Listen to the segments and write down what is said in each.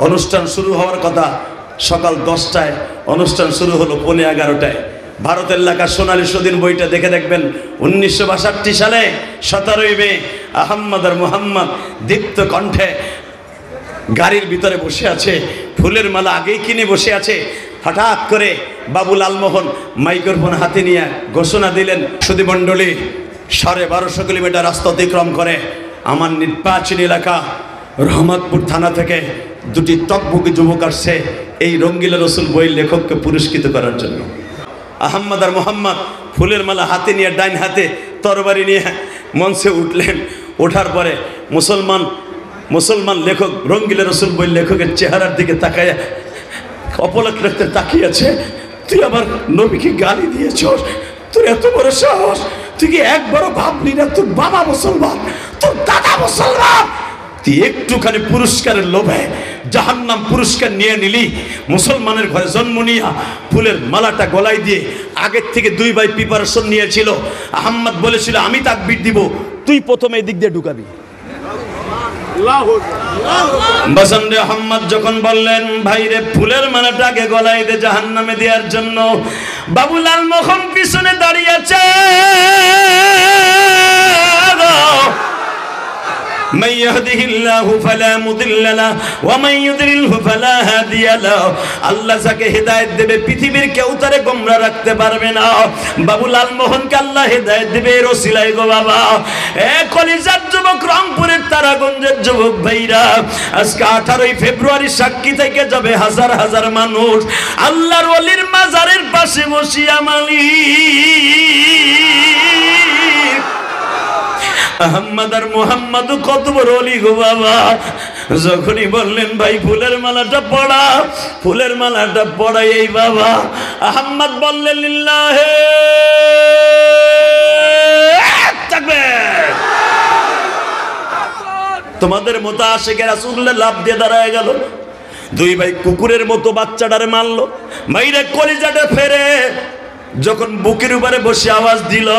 অনুষ্ঠান শুরু হওয়ার কথা সকাল 10টায়, অনুষ্ঠান শুরু হলো 11:15টায়। ভারতের লেখা সোনালী সুদিন বইটা দেখে দেখবেন 1962 সালে 17ই মে আহম্মদ আর মুহাম্মদ দীপ্ত কণ্ঠে গাড়ির ভিতরে বসে আছে, ফুলের মালা আগেই কিনে বসে আছে। হঠাৎ করে বাবু লালমোহন মাইক্রোফোন হাতে নিয়ে ঘোষণা দিলেন, সুধী মণ্ডলী, 1250 কিলোমিটার রাস্তা অতিক্রম করে আমার নির্বাচনী এলাকা রহমতপুর থানা থেকে 2টি তকবুকি যুবক আসছে এই রঙ্গিলা রসুল বইয়ের লেখককে পুরস্কৃত করার জন্য। আহম্মদ আর মোহাম্মদ ফুলের মালা হাতে নিয়ে ডাইন হাতে তরবারি নিয়ে মঞ্চে উঠলেন। ওঠার পরে মুসলমান লেখক রঙ্গিলা রসুল বইয়ের লেখকের চেহারার দিকে তাকায় অপলক রাখতে তাকিয়েছে। তুই আমার নবীকে গালি দিয়েছস, তোর এত বড় সাহস, তুই কি একবারও ভাবলি না তোর বাবা মুসলমান, তোর দাদা মুসলমান, তুই একটুখানি পুরস্কারের লোভে জাহান্নাম পুরস্কার নিয়ে নিলি। মুসলমানের ঘরে জন্ম নিয়া ফুলের মালাটা গলায় দিয়ে আগের থেকে 2 ভাই প্রিপারেশন নিয়েছিল। আহম্মদ বলেছিল আমি তাকবীর দিব, তুই প্রথমে এই দিক দিয়ে ঢুকাবি। বাসানরে আহম্মদ যখন বললেন ভাইরে ফুলের মালাটাকে গলায় দে জাহান্নামে দেওয়ার জন্য, বাবু লালমোহন পিছনে দাঁড়িয়ে আছে। من يهده الله فلا مضل له ومن يضلله فلا هادي له। আল্লাহ যাকে হেদায়েত দেবে পৃথিবীর কেউ তারে গোমরা রাখতে পারবে না। বাবু লালমোহনকে আল্লাহ হেদায়েত দেবে এর ওসিলায় গো বাবা। এ কলিজার যুবক, রংপুরের তারাগঞ্জের যুবক ভাইরা, আজকে 18ই ফেব্রুয়ারি সাক্ষী থেকে যাবে হাজার হাজার মানুষ আল্লাহর ওলির মাজারের পাশে বসিয়া মালিক আহম্মদ আর মুহাম্মদ কত বড় ওলি গো বাবা। যখনই বললেন ভাই ফুলের মালাটা পড়া, ফুলের মালাটা পড়াই এই বাবা। আহম্মদ বললেন লিল্লাহে তাকবীর। তোমাদের মতো আশিকে রাসূলুল্লাহ লাভ দিয়ে দাঁড়ায় গেল। 2 ভাই কুকুরের মতো বাচ্চাটারে মারলো, মাইরে কলিজাটা ফেরে যখন বুকের উপরে বসে আওয়াজ দিল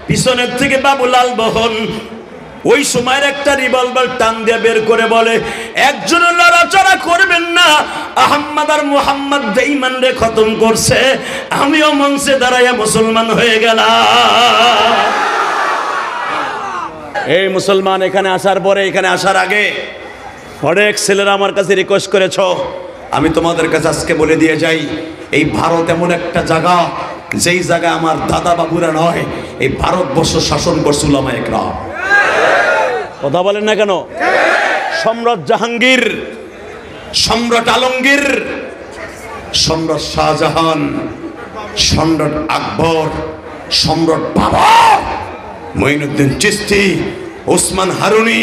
পিছনের থেকে বাবু লালমোহন ওই সময়ের একটা রিভলভার টান দিয়ে বের করে বলে, একজন লড়াচড়া করবেন না, আহম্মদ আর মুহাম্মদ বেঈমান রে খতম করছে, আমিও মঞ্চে দাঁড়াইয়া মুসলমান হয়ে গেলাম। এই মুসলমান এখানে আসার পরে, এখানে আসার আগে অনেক ছেলেরা আমার কাছে রিকোয়েস্ট করেছ, আমি তোমাদের কাছে আজকে বলে দিয়ে যাই, এই ভারত এমন একটা জায়গা যেই জায়গায় আমার দাদা বাবুরা নয়, এই ভারতবর্ষ শাসন করছে উলামায়ে কেরাম। কথা বলেন না কেন? সম্রাট জাহাঙ্গীর, সম্রাট আলমগীর, সম্রাট শাহজাহান, সম্রাট আকবর, সম্রাট বাবর, মঈনুদ্দিন চিশতি, ওসমান হারুনি,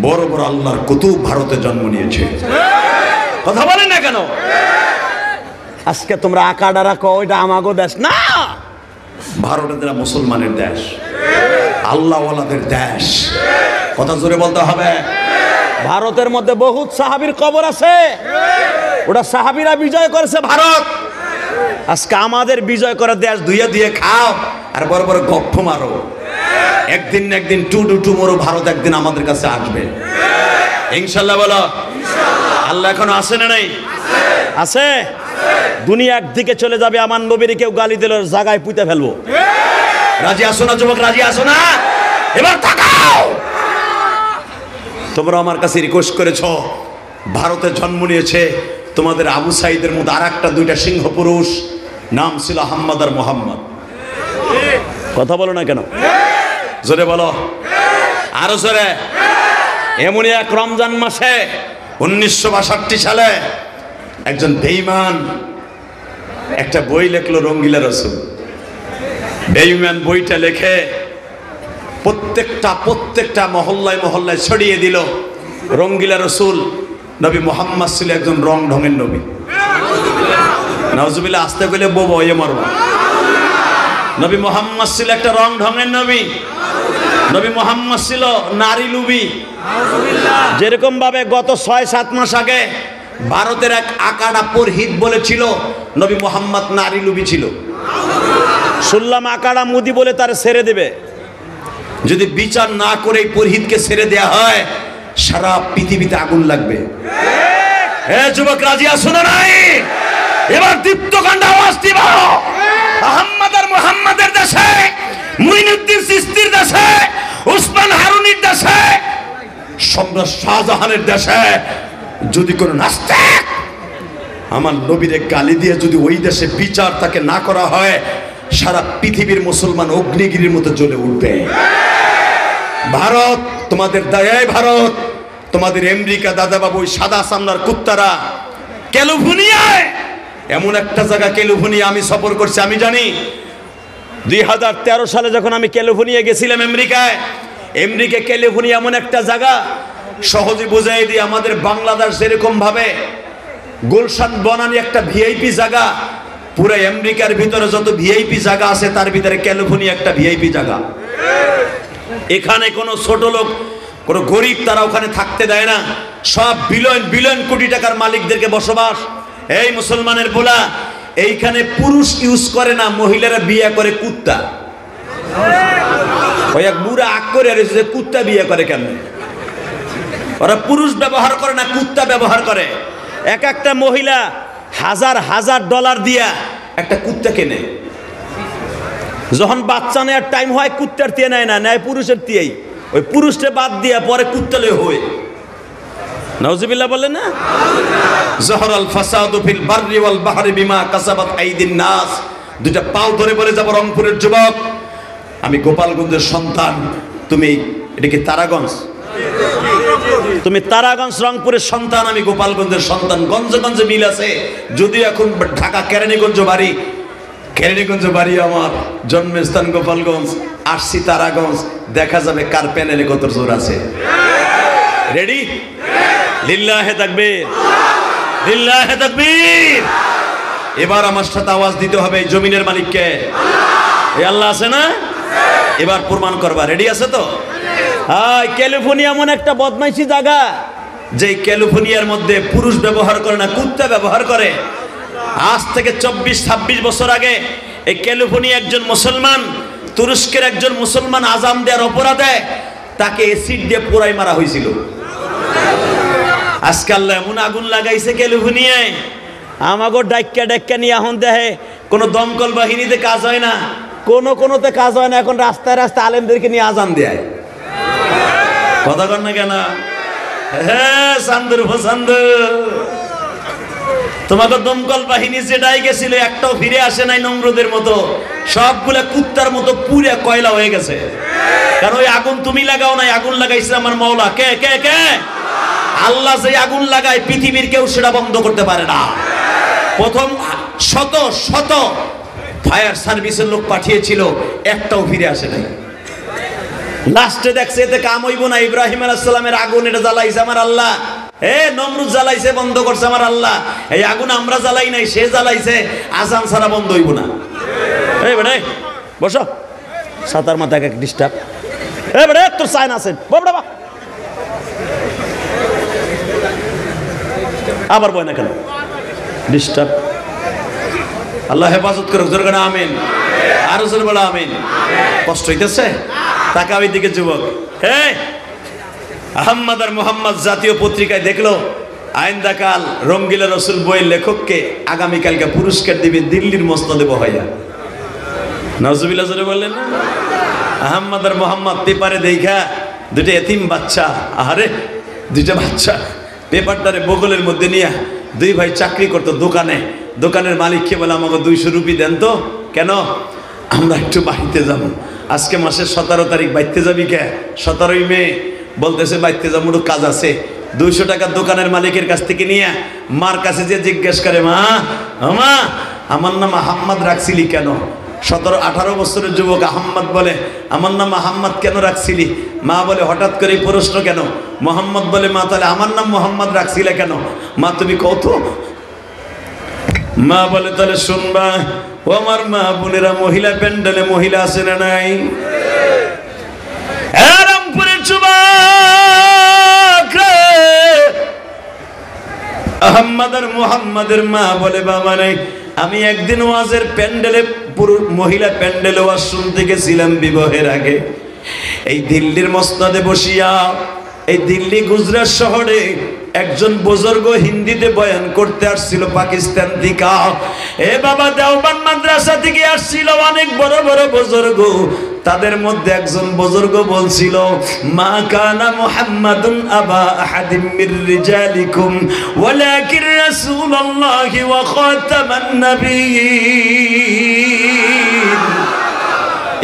বড় বড় আল্লাহর কুতুব ভারতে জন্ম নিয়েছে। কথা বলেন না কেন? আজকে তোমরা আকাডা রাখো ওইটা আমাগো দেশ না, ভারতের মুসলমানের দেশ, আল্লাহওয়ালাদের দেশ। কথা জোরে বলতে হবে। ভারতের মধ্যে বহুত সাহাবীর কবর আছে, ওটা সাহাবীরা বিজয় করেছে ভারত। আজকে আমাদের বিজয় করা দেশ ধুয়ে ধুয়ে খাও আর বড় বড় গপ্প মারো। একদিন না একদিন টুমোরো ভারত একদিন আমাদের কাছে আসবে ইনশাআল্লাহ। বলো আল্লাহ এখনো আছে না নাই? আছে। দুনিয়া একদিকে চলে যাবে, আমার নবীর কেউ গালি দিল জায়গায় পুঁতে ফেলবো। রাজি আসো না যুবক? রাজি আসো না? এবার তাকাও। তোমরা আমার কাছে রিকোয়েস্ট করেছো, ভারতে জন্ম নিয়েছে তোমাদের আবু সাইদের মধ্যে আর একটা 2টা সিংহ পুরুষ, নাম ছিল আহম্মদ আর মুহাম্মদ। কথা বলো না কেন? জোরে বলো, আরো জোরে। এমনই এক রমজান মাসে 1962 সালে একজন বেঈমান একটা বই লেখলো, রঙ্গিলা রসুল। বেঈমান বইটা লেখে প্রত্যেকটা মহল্লায় মহল্লায় ছড়িয়ে দিল। রঙ্গিলা রসুল নবী মুহাম্মদ ছিল একজন রং ঢঙের নবী। নাউজুবিল্লাহ, আসতে গেলে বোবো এ মরবা। নবী মুহাম্মদ ছিল একটা রং ঢঙের নবী। নবী মুহাম্মদ ছিল নারী লুবি। যেরকম ভাবে গত 6-7 মাস আগে ভারতের এক আকাডা পুরোহিত বলেছিল নবী মুহাম্মদ নারী লুবি ছিল। শুনলাম আকাডা মুদি বলে তার ছেড়ে দেবে। যদি বিচার না করে পুরোহিতকে ছেড়ে দেয়া হয় সারা পৃথিবীতে আগুন লাগবে। যুবক রাজি আছো না নাই? এবার দীপ্তকণ্ঠ আওয়াজ দিব। আহমদ আর মুহাম্মাদের দেশে, মুইনুদ্দিন চিশতির দেশে, উসমান হারুনির দেশে, সম্রাট শাহজাহানের দেশে যদি কোনো নাস্তিক আমার নবীরে গালি দিয়ে যদি ওই দেশে বিচার তাকে না করা হয়, সারা পৃথিবীর মুসলমান অগ্নিগিরির মতো জ্বলে উঠবে। ভারত তোমাদের দায়, ভারত তোমাদের আমেরিকা দাদাবাবু ওই সাদা সামলার কুত্তারা ক্যালিফোর্নিয়ায়, এমন একটা জায়গা ক্যালিফোর্নিয়া আমি সফর করছি, আমি জানি 2013 সালে যখন আমি ক্যালিফোর্নিয়া গেছিলাম আমেরিকায়, আমেরিকা ক্যালিফোর্নিয়া এমন একটা জায়গা, সহজে বোঝাই দিই, আমাদের বাংলাদেশ যেরকম ভাবে গুলশান বনানী একটা ভিআইপি জায়গা, পুরো আমেরিকার ভিতরে যত ভিআইপি জায়গা আছে তার ভিতরে ক্যালিফোর্নিয়া একটা ভিআইপি জায়গা। এখানে কোনো ছোট লোক, কোনো গরিব তারা ওখানে থাকতে দেয় না, সব বিলিয়ন বিলিয়ন কোটি টাকার মালিকদেরকে বসবাস। এই মুসলমানের বলা, এইখানে পুরুষ ইউজ করে না, মহিলারা বিয়ে করে কুত্তা। ওই এক বুড়া আগ করে রয়েছে যে কুত্তা বিয়ে করে কেন? ওরা পুরুষ ব্যবহার করে না, কুত্তা ব্যবহার করে। এক একটা মহিলা হাজার হাজার ডলার দিয়া একটা কুত্তা কেনে, যখন বাচ্চা নেওয়ার টাইম হয় কুত্তার দিয়ে নেয় না, নেয় পুরুষের দিয়েই। ওই পুরুষটা বাদ দিয়া পরে কুত্তালে হয়। নাউজুবিল্লাহ বলেন না? জহরাল ফাসাদু ফিল বাররি ওয়াল বাহরি বিমা কাসাবাত আইদিন নাস। দুইটা পাও ধরে বলে যাব রংপুরের যুবক, আমি গোপালগঞ্জের সন্তান, তুমি এটা কি তারাগঞ্জ? তুমি তারাগঞ্জ রংপুরের সন্তান, আমি গোপালগঞ্জের সন্তান। গঞ্জে গঞ্জে মিল আছে, যদিও এখন ঢাকা কেরানীগঞ্জ বাড়ি, কেরানীগঞ্জ বাড়ি আমার জন্মস্থান গোপালগঞ্জ, আসছি তারাগঞ্জ, দেখা যাবে কার প্যানেলে কত জোর আছে। রেডি? লিল্লাহে তাকবীর, লিল্লাহে তাকবীর। এবার আমার সাথে আওয়াজ দিতে হবে, এই জমিনের মালিককে এই আল্লাহ আছে না? এবার প্রমাণ করবা। রেডি আছে তো? হ্যাঁ, ক্যালিফোর্নিয়া এমন একটা বদমাইশি জায়গা, যে ক্যালিফোর্নিয়ার মধ্যে পুরুষ ব্যবহার করে না, কুত্তা ব্যবহার করে। আজ থেকে 24-26 বছর আগে এই ক্যালিফোর্নিয়া একজন মুসলমান, তুরস্কের একজন মুসলমান আজান দেওয়ার অপরাধে তাকে এসিড দিয়ে পোড়াই মারা হয়েছিল। আজকাল এমন আগুন লাগাইছে ক্যালিফোর্নিয়ায়, আমাগো ডাক্কা ডাক্কা নিয়ে এখন দেখে কোনো দমকল বাহিনীতে কাজ হয় না, কোনোতে কাজ হয় না, এখন রাস্তায় রাস্তায় আলেমদেরকে নিয়ে আজান দেয়। কথা কর না কেন? হ্যাঁ, সান্দুর ফসান্দু, তোমাকে দমকল বাহিনী যেটাই গেছিল একটাও ফিরে আসে নাই, নমরুদের মতো সবগুলা কুত্তার মতো পুরে কয়লা হয়ে গেছে। কারণ ওই আগুন তুমি লাগাও নাই, আগুন লাগাইছে আমার মাওলা। কে কে কে? আল্লাহ যে আগুন লাগায় পৃথিবীর কেউ সেটা বন্ধ করতে পারে না। প্রথম শত শত ফায়ার সার্ভিসের লোক পাঠিয়েছিল, একটাও ফিরে আসে নাই। লাস্টে দেখছে এতে কাম হইব না, ইব্রাহিম আলাইহিস সালামের আগুন এটা জ্বালাইছে আমার আল্লাহ, নমরুদ জ্বালাইছে বন্ধ করছে আমার আল্লাহ। এই আগুন আমরা জ্বালাই নাই, সে জ্বালাইছে, আজান ছাড়া বন্ধ হইব না। এই বেড়ে বসো, সাতার মাথায় এক ডিস্টার্ব। এই বেড়ে তোর সাইন আছে, বাবা আবার বয় না কেন? ডিস্টার্ব। আল্লাহ হেফাজত করুক, জোরে বলো আমিন। আরো জোরে বলো আমিন। কষ্ট হইতেছে? তাকাও এইদিকে যুবক। হে, আহমদ আর মুহাম্মদ জাতীয় পত্রিকায় দেখলো আইন্দাকাল রঙ্গিলা রসুল বইয়ের লেখককে আগামীকালকে পুরস্কার দিবে দিল্লির মসনদে বহাইয়া। নাউজুবিল্লাহ জোরে বললেন না? আহমদ আর মুহাম্মদ পেপারে দেখা দুটো এতিম বাচ্চা, আরে দুইটা বাচ্চা পেপারটারে বগলের মধ্যে নিয়ে, দুই ভাই চাকরি করতো দোকানে, দোকানের মালিককে বলে আমাকে 200 রুপি দেন তো। কেন? আমরা একটু বাড়িতে যাবো, আজকে মাসের 17 তারিখ। বাইতে যাবি কে? 17ই মে। বলতেছে বাইতে যাবো, কাজ আছে। 200 টাকা দোকানের মালিকের কাছ থেকে নিয়ে মার কাছে যে জিজ্ঞেস করে, মা আমার নাম আহম্মদ রাখছিলি কেন? 17-18 বছরের যুবক আহম্মদ বলে, আমার নাম আহম্মদ কেন রাখছিলি? মা বলে, হঠাৎ করে প্রশ্ন কেন? মোহাম্মদ বলে, মা তাহলে আমার নাম মোহাম্মদ রাখছিলে কেন? মা তুমি কত? মা বলে, তাহলে শুনবা ও আমার মা বোনেরা, মহিলা প্যান্ডেলে মহিলা আছে না নাই? রামপুরের যুবক আহম্মদ আর মুহাম্মাদের মা বলে, বাবা নাই, আমি একদিন ওয়াজের প্যান্ডেলে, পুরো মহিলা প্যান্ডেলে ওয়াজ শুনতে গেছিলাম বিবাহের আগে। এই দিল্লির মসনদে বসিয়া, এই দিল্লি গুজরাট শহরে একজন বুজুর্গ হিন্দিতে বয়ান করতে আসছিল পাকিস্তান থেকে। এ বাবা দেওবন্দ মাদ্রাসা থেকে আসছিল অনেক বড় বড় বুজুর্গ। তাদের মধ্যে একজন বুজুর্গ বলছিল, মা কানা মুহাম্মাদুন আবা আহাদিম মির রিজালিকুম ওয়ালাকিন রাসূলুল্লাহি ওয়া খাতামান নাবিয়্যিন।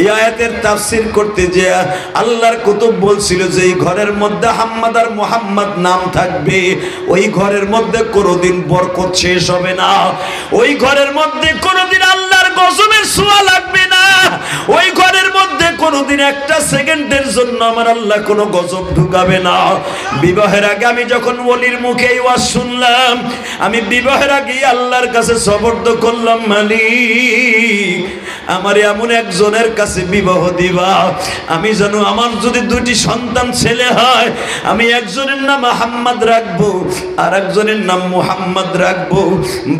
এই আয়াতের তাফসীর করতে যে আল্লাহর কুতুব বলছিল যে এই ঘরের মধ্যে আহমদ আর মুহাম্মদ নাম থাকবে, ওই ঘরের মধ্যে কোনোদিন বরকত শেষ হবে না, ওই ঘরের মধ্যে কোনোদিন আল্লাহর গজবের ছোঁয়া লাগবে না, ওই ঘরের মধ্যে কোনোদিন একটা সেকেন্ডের জন্য আমার আল্লাহ কোনো গজব ঢুকাবে না। বিবাহের আগে আমি যখন ওলির মুখে এই ওয়াজ শুনলাম, আমি বিবাহের আগে আল্লাহর কাছে সবর্দ করলাম, মালিক আমার এমন একজনের কাছে বিবাহ দিবা, আমি জানো আমার যদি দুটি সন্তান ছেলে হয়, আমি একজনের নাম আহমদ রাখবো আর একজনের নাম মুহাম্মদ রাখবো।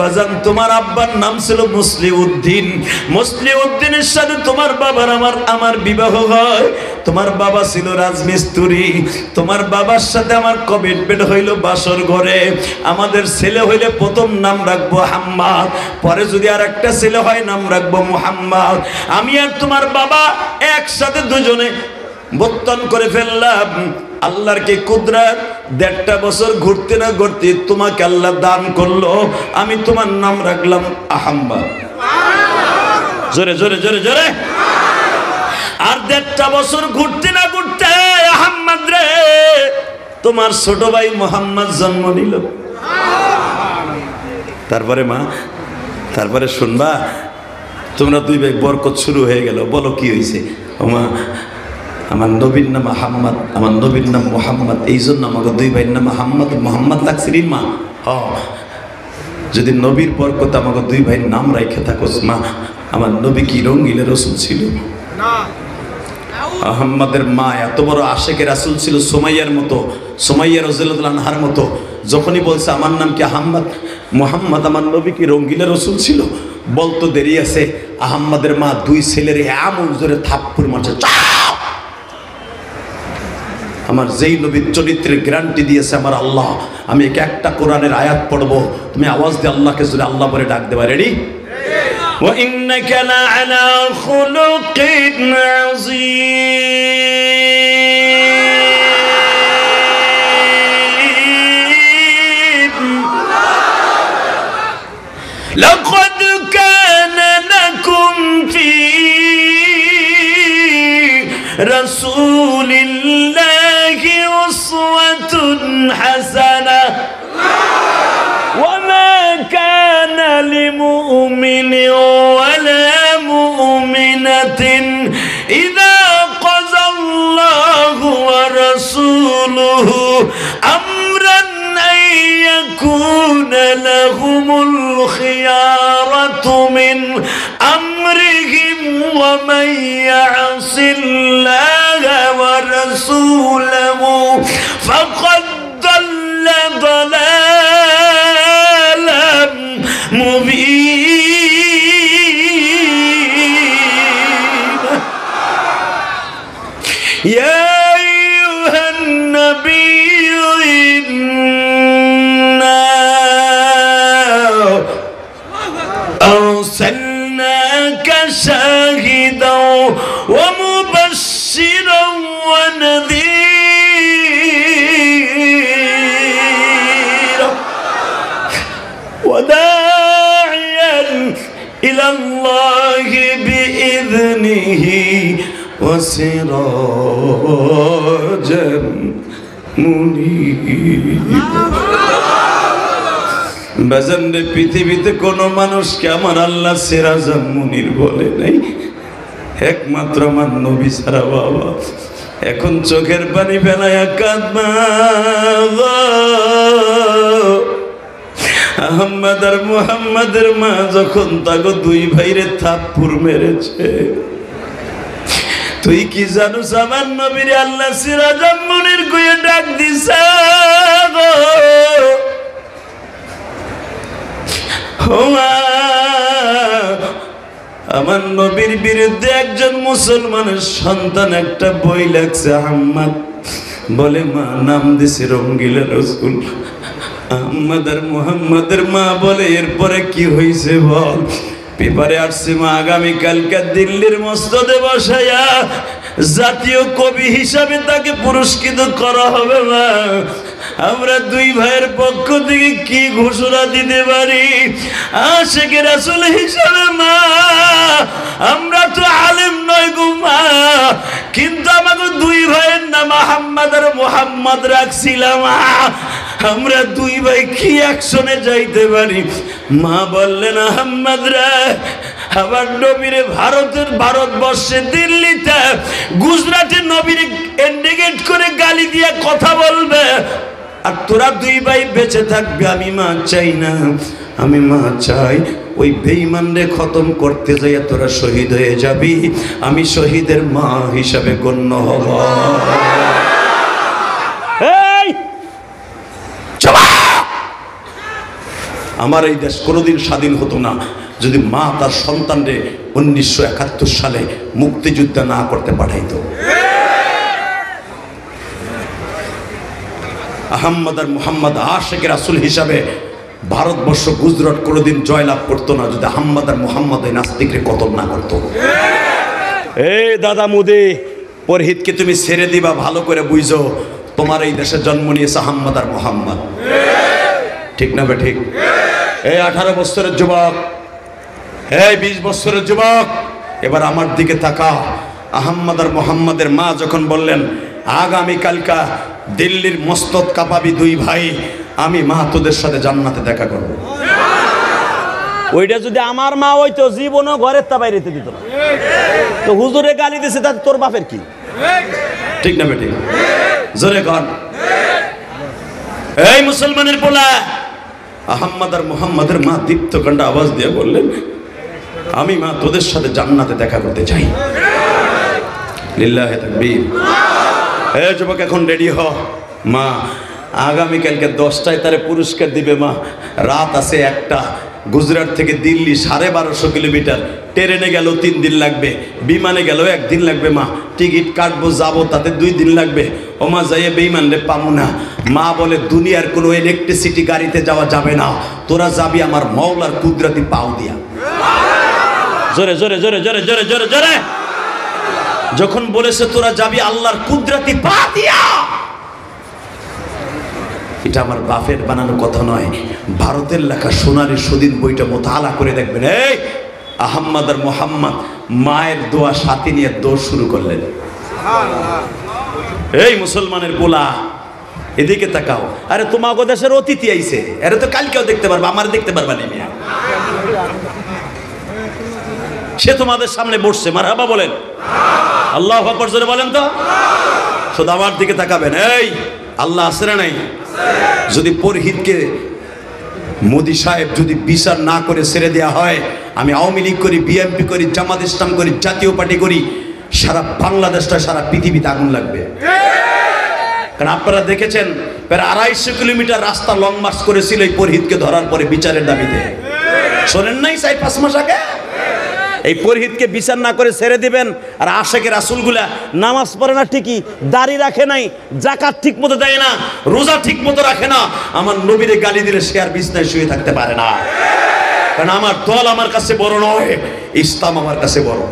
বাজান তোমার আব্বার নাম ছিল মুসলিউদ্দিন, মুসলিউদ্দিনের সাথে তোমার বাবার আমার বিবাহ হয়। তোমার বাবা ছিল রাজমিস্ত্রি, তোমার বাবার সাথে আমার কমিটমেন্ট হইল বাসর ঘরে। আমাদের ছেলে হইলে প্রথম নাম রাখবো আহমদ, পরে যদি আর একটা ছেলে হয় নাম রাখবো মুহাম্মদ। আমি আর তোমার বাবা একসাথে দুজনে বর্তন করে ফেললাম। আল্লাহর কি কুদরত, 1.5 বছর ঘুরতে না ঘুরতে তোমাকে আল্লাহ দান করলো, আমি তোমার নাম রাখলাম আহমদ। জোরে জোরে জোরে জোরে। আর 1.5 বছর ঘুরতে না ঘুরতে আহমদ রে তোমার ছোট ভাই মুহাম্মদ জন্ম নিল। তারপরে মা, তারপরে শুনবা তোমরা দুই ভাই বরকত শুরু হয়ে গেল। বলো কি হয়েছে? ওমা আমার নবীর নাম আহমদ, আমার নবীর নাম মুহাম্মদ, এই জন্য আমাকে দুই ভাইয়ের নাম আহমদ মুহাম্মদ লাগছে রে মা। যদি নবীর বরকত আমাকে দুই ভাইয়ের নাম রাখে থাকোস মা, আমার নবী কি রঙ্গিলে রসুল ছিল না? আহমদের মা এত বড় আশেকে রাসূল ছিল, সুমাইয়ার মতো, সুমাইয়া রাদিয়াল্লাহু আনহার মতো। যখনই বলছে আমার নাম কি আহমদ মুহাম্মদ, আমার নবী কি রঙ্গিলে রসুল ছিল, বলতো দেরি আছে। আহমদের মা দুই ছেলের এমন জোরে থাপ্পড় মারছে, আমার যেই নবীর চরিত্রের গ্যারান্টি দিয়েছে আমার আল্লাহ, আমি একটা কোরআনের আয়াত পড়বো, তুমি আওয়াজ দিয়ে আল্লাহকে জোরে আল্লাহ বলে ডাক দেবা। রেডি? وإنك لعلى خلق عظيم لقد كان لكم في رسول الله أسوة حسنة وما كان لمؤمن ولا مؤمنة إذا قضى الله ورسوله أمرا أن يكون لهم الخيارة من أمرهم ومن يعص الله ورسوله فقد ضل ضلالا مبينا. يا أيها النبي إنا أرسلناك شاهدا ومبشرا ونذيرا وداعيا إلى الله بإذنه وسراجا منيرا. বাজানরে পৃথিবীতে কোনো মানুষকে আমার আল্লাহ সিরাজা মুনির বলে নাই, একমাত্র আমার নবী ছাড়া। বাবা এখন চোখের পানি ফেলায়া কাঁদবা, আহমদ আর মুহাম্মাদের মা যখন তাকে দুই ভাইরে থাপ্পড় মেরেছে, তুই কি জানোস আমার নবীর আল্লাহ সিরাজা মুনির কইয়া ডাক দিছে? আমার নবীর বিরুদ্ধে একজন মুসলমানের সন্তান একটা বই লাগছে আহমদ, বলে মা নাম দিছে রঙ্গিলা রসুল। মুহাম্মাদের মা বলে এরপরে কি হয়েছে বল? পেপারে আসছে মা আগামীকালকে দিল্লির মসজিদে বসাইয়া জাতীয় কবি হিসাবে তাকে পুরস্কৃত করা হবে। মা আমরা দুই ভাইয়ের পক্ষ থেকে কি ঘোষণা দিতে পারি? আশিকে রাসূল হিসাবে মা আমরা তো আলেম নয় গো মা, কিন্তু আমাকে দুই ভাইয়ের নাম আহমদ আর মুহাম্মদ রাখছিলাম। আমরা দুই ভাই কি অ্যাকশনে যাইতে পারি? মা বললেন আহমদ রে, আবার নবীরে ভারতবর্ষে দিল্লিতে গুজরাটে নবীরে ইন্ডিকেট করে গালি দিয়ে কথা বলবে, আর তোরা দুই ভাই বেঁচে থাকবে। আমি মা চাই না, আমি মা চাই ওই বেঈমানরে খতম করতে যাইয়া তোরা শহীদ হয়ে যাবি, আমি শহীদের মা হিসাবে গণ্য হব। আমার এই দেশ কোনোদিন স্বাধীন হতো না যদি মা তার সন্তানরে 1971 সালে মুক্তিযুদ্ধ না করতে পাঠাইতো। আহমদ আর মুহাম্মদ আশিক রাসূল হিসাবে ভারতবর্ষ গুজরাট কোনোদিন জয়লাভ করতো না যদি আহমদ আর মুহাম্মদ এই নাস্তিকরে কতল না করতো। এই দাদা মোদি, পরহিতকে তুমি ছেড়ে দিবা, ভালো করে বুঝো তোমার এই দেশে জন্ম নিয়েছে আহমদ আর মুহাম্মদ, ঠিক না বে ঠিক? এই 18 বছরের যুবক, এই 20 বছরের যুবক, এবার আমার দিকে তাকা। আহমদ আর মুহাম্মদের মা যখন বললেন আগামীকালকা দিল্লির মস্তদ কাঁপাবি দুই ভাই, আমি মা তোদের সাথে জান্নাতে দেখা করব। ওইটা যদি আমার মা হইতো জীবনও ঘরের তা বাইরেতে দিত না। তো হুজুরে গালি দিছে, তাতে তোর বাপের কি? ঠিক না বেটি? জোরে কর। এই মুসলমানের পোলা, আহমদ আর মুহাম্মদের মা দীপ্ত কণ্ঠে আওয়াজ দিয়ে বললেন আমি মা তোদের সাথে জান্নাতে দেখা করতে চাই। লিল্লাহি তাকবীর। এই যুবক এখন রেডি হ। মা আগামীকালকে 10টায় তারে পুরস্কার দিবে। মা রাত আছে 1টা, গুজরাট থেকে দিল্লি 1250 কিলোমিটার, ট্রেনে গেল 3 দিন লাগবে, বিমানে গেল 1 দিন লাগবে। মা টিকিট কাটবো, যাবো, তাতে 2 দিন লাগবে। ও মা যাইয়ে বেঈমান রে পাবো না। মা বলে দুনিয়ার কোনো ইলেকট্রিসিটি গাড়িতে যাওয়া যাবে না, তোরা যাবি আমার মওলার কুদরতি পাও দিয়া। জোরে জোরে জোরে জোরে জোরে জোরে জোরে। যখন বলেছে তোরা যাবি আল্লাহর কুদরতি পা দিয়া, এটা আমার বাপের বানানো কথা নয়, ভারতের লেখা সোনালী সুদিন বইটা মোতালা করে দেখবেন। এই আহমদ আর মুহাম্মদ মায়ের দোয়া সাথে নিয়ে দৌড় শুরু করলেন। এই মুসলমানের পোলা, এদিকে তাকাও। আরে তোমাকে দেশের অতিথি আইছে, আরে তো কালকেও দেখতে পারবা, আমার দেখতে পারবা না। সে তোমাদের সামনে বসছে, মারহাবা বলেন, আল্লাহু আকবার জোরে বলেন তো। শুধু আমার দিকে তাকাবেন। এই আল্লাহ আছে না নাই? যদি পরহিতকে মোদি সাহেব যদি বিচার না করে ছেড়ে দেওয়া হয়, আমি আওয়ামী লীগ করি, বিএনপি করি, জামাত ইসলাম করি, জাতীয় পার্টি করি, সারা বাংলাদেশটা সারা পৃথিবীতে আগুন লাগবে। কারণ আপনারা দেখেছেন প্রায় 250 কিলোমিটার রাস্তা লং মার্চ করেছিল এই পরহিতকে ধরার পরে বিচারের দাবিতে। শোনেন নাই 4-5 মাস আগে? এই পরহিতকে বিচার না করে ছেড়ে দিবেন। আর আশিকের রাসূলগুলা নামাজ পড়ে না ঠিকই, দাড়ি রাখে নাই, যাকাত ঠিক মতো দেয় না, রোজা ঠিক মতো রাখে না, আমার নবীরে গালি দিলে সে আর বিছনায় শুয়ে থাকতে পারে না। কারণ আমার দল আমার কাছে বড় নয়, ইসলাম আমার কাছে বড়।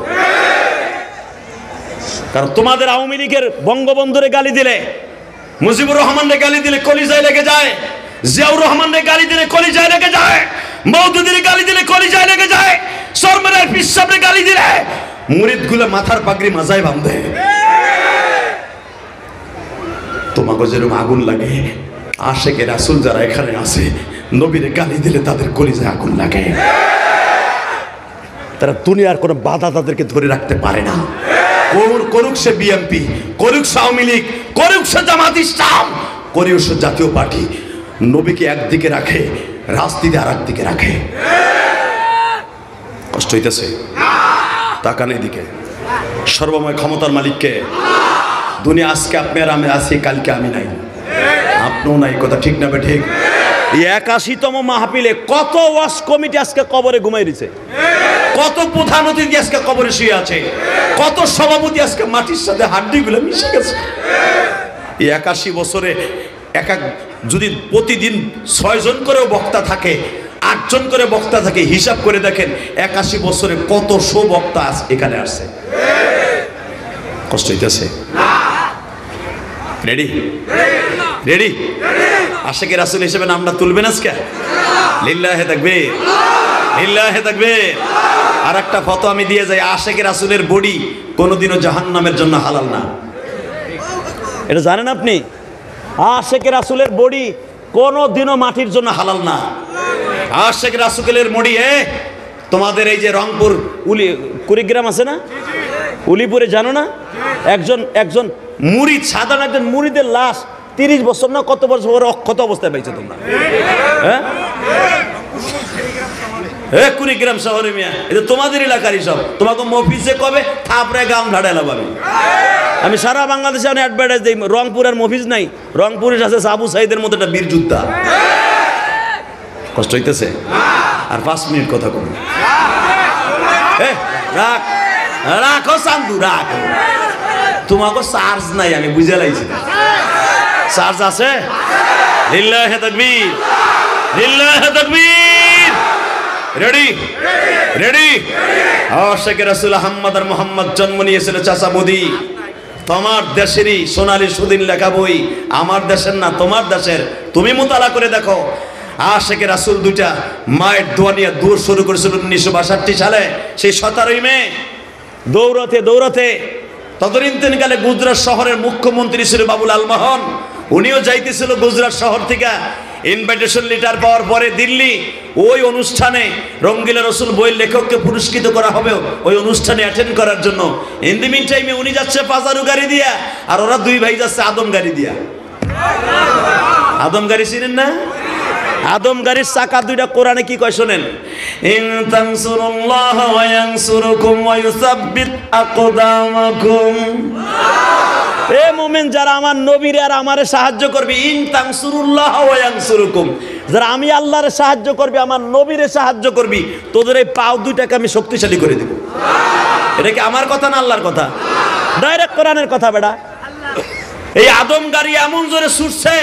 কারণ তোমাদের আওয়ামী লীগের বঙ্গবন্ধুরে গালি দিলে, মুজিবুর রহমানরে গালি দিলে কলিজায় লেগে যায়, জিয়াউর রহমানরে গালি দিলে কলিজায় লেগে যায়, মওদুদিরে গালি দিলে কলিজায় লেগে যায়, সরমারের পিসাবরে গালি দিলে মুরিদগুলো মাথার পাগড়ি মাজায় বাঁধে। তোমাকে যেরকম আগুন লাগে, আশিকে রাসূল যারা এখানে আছে নবীরে গালি দিলে তাদের কলিজায় আগুন লাগে। তারা দুনিয়ার কোনো বাধা তাদেরকে ধরে রাখতে পারে না। করুক সে বিএনপি, করুক সে আওয়ামী লীগ, করুক সে জামাত ইসলাম, করুক সে জাতীয় পার্টি, নবীকে একদিকে রাখে, রাজনীতি আর একদিকে রাখে। কষ্ট হইতেছে? তাকান এদিকে। সর্বময় ক্ষমতার মালিককে। দুনিয়া আজকে আপনি আর আমি আছি, কালকে আমি নাই, আপনিও নাই। কথা ঠিক না? ঠিক। 81তম মাহফিলে কত ওয়াজ কমিটি আজকে কবরে ঘুমাই দিছে, কত প্রধান অতিথি আজকে কবরে শুয়ে আছে, কত সভাপতি আজকে মাটির সাথে হাড্ডিগুলো মিশে গেছে। 81 বছরে এক এক যদি প্রতিদিন 6 জন করেও বক্তা থাকে, 8 জন করে বক্তা থাকে, হিসাব করে দেখেন 81 বছরে কত শো বক্তা এখানে আসছে। কষ্ট হইতেছে? Ready ready? আশিকে রাসূল হিসেবে নামটা তুলবেন আজকে? লিল্লাহি তাকবীর, লিল্লাহি তাকবীর। আর একটা ফটো আমি দিয়ে যাই, আশিকে রাসূলের বডি কোনোদিনও জাহান্নামের জন্য হালাল না। এটা জানেন আপনি? আশিকে রাসূলের বডি কোনোদিনও মাটির জন্য হালাল না। আশিকে রাসূলের বডি তোমাদের এই যে রংপুর কুড়িগ্রাম আছে না, উলিপুরে জানো না, একজন মুরিদ, সাধারণ একজন মুরিদের লাশ 30 বছর না কত বছর পরে অক্ষত অবস্থায় পাইছো তোমরা। হ্যাঁ, কুড়িগ্রাম শহরে মিয়া, এটা তোমাদের এলাকারই সব। তোমাকে মফিজে কবে থাপড়ায় গাম ঢাড়াইলাম আমি সারা বাংলাদেশে আমি অ্যাডভার্টাইজ দিই। রংপুরের মফিজ নাই, রংপুরের আছে আবু সাইদের মতো একটা বীর যোদ্ধা। কষ্ট হইতেছে? আর 5 মিনিট কথা কম। রাখ, রাখো চান্দু, রাখ। তোমাকে চার্জ নাই, আমি বুঝে লাইছি। চার্জ আছে? লিল্লাহি তাকবীর, লিল্লাহি তাকবীর। Ready ready? আশিকে রাসূল আহমদ আর মোহাম্মদ জন্ম নিয়েছিল চাচা মোদি। তোমার দেশেরই সোনালী সুদিন লেখা বই, আমার দেশের না, তোমার দেশের। তুমি মোতালা করে দেখো। আশিকে রাসূল দুইটা মায়ের দোয়া নিয়ে দৌড় শুরু করেছিল 1962 সালে। সেই 17 মে দৌড়াতে দৌড়াতে তদনীন্তনকালে গুজরাট শহরের মুখ্যমন্ত্রী ছিল বাবুল আলমোহন। উনিও যাইতেছিল গুজরাট শহর থেকে ইনভাইটেশন লেটার পাওয়ার পরে দিল্লি। ওই অনুষ্ঠানে রঙ্গিলা রসুল বইয়ের লেখককে পুরস্কৃত করা হবে, ওই অনুষ্ঠানে অ্যাটেন্ড করার জন্য। ইন দি মিন টাইমে উনি যাচ্ছে পাজারু গাড়ি দিয়া, আর ওরা দুই ভাই যাচ্ছে আদম গাড়ি দিয়া। আদম গাড়ি চিনেন না? আদম গাড়ির চাকা দুইটা কোরআনে কি কয় শোনেন, ইন তানসুরুল্লাহ ওয়া ইয়ানসুরুকুম ওয়া ইউসাব্বিত আকদামাকুম। এ মুমিন, যারা আমার নবীর আর আমারে সাহায্য করবে, ইন তানসুরুল্লাহ ওয়া ইয়ানসুরুকুম, যারা আমি আল্লাহরে সাহায্য করবে, আমার নবীরে সাহায্য করবি, তোদের এই পাও দুইটাকে আমি শক্তিশালী করে দেব। এটা কি আমার কথা না আল্লাহর কথা? ডাইরেক্ট কোরআনের কথা বেটা। এই আদম গাড়ি এমন জোরে ছুটছে,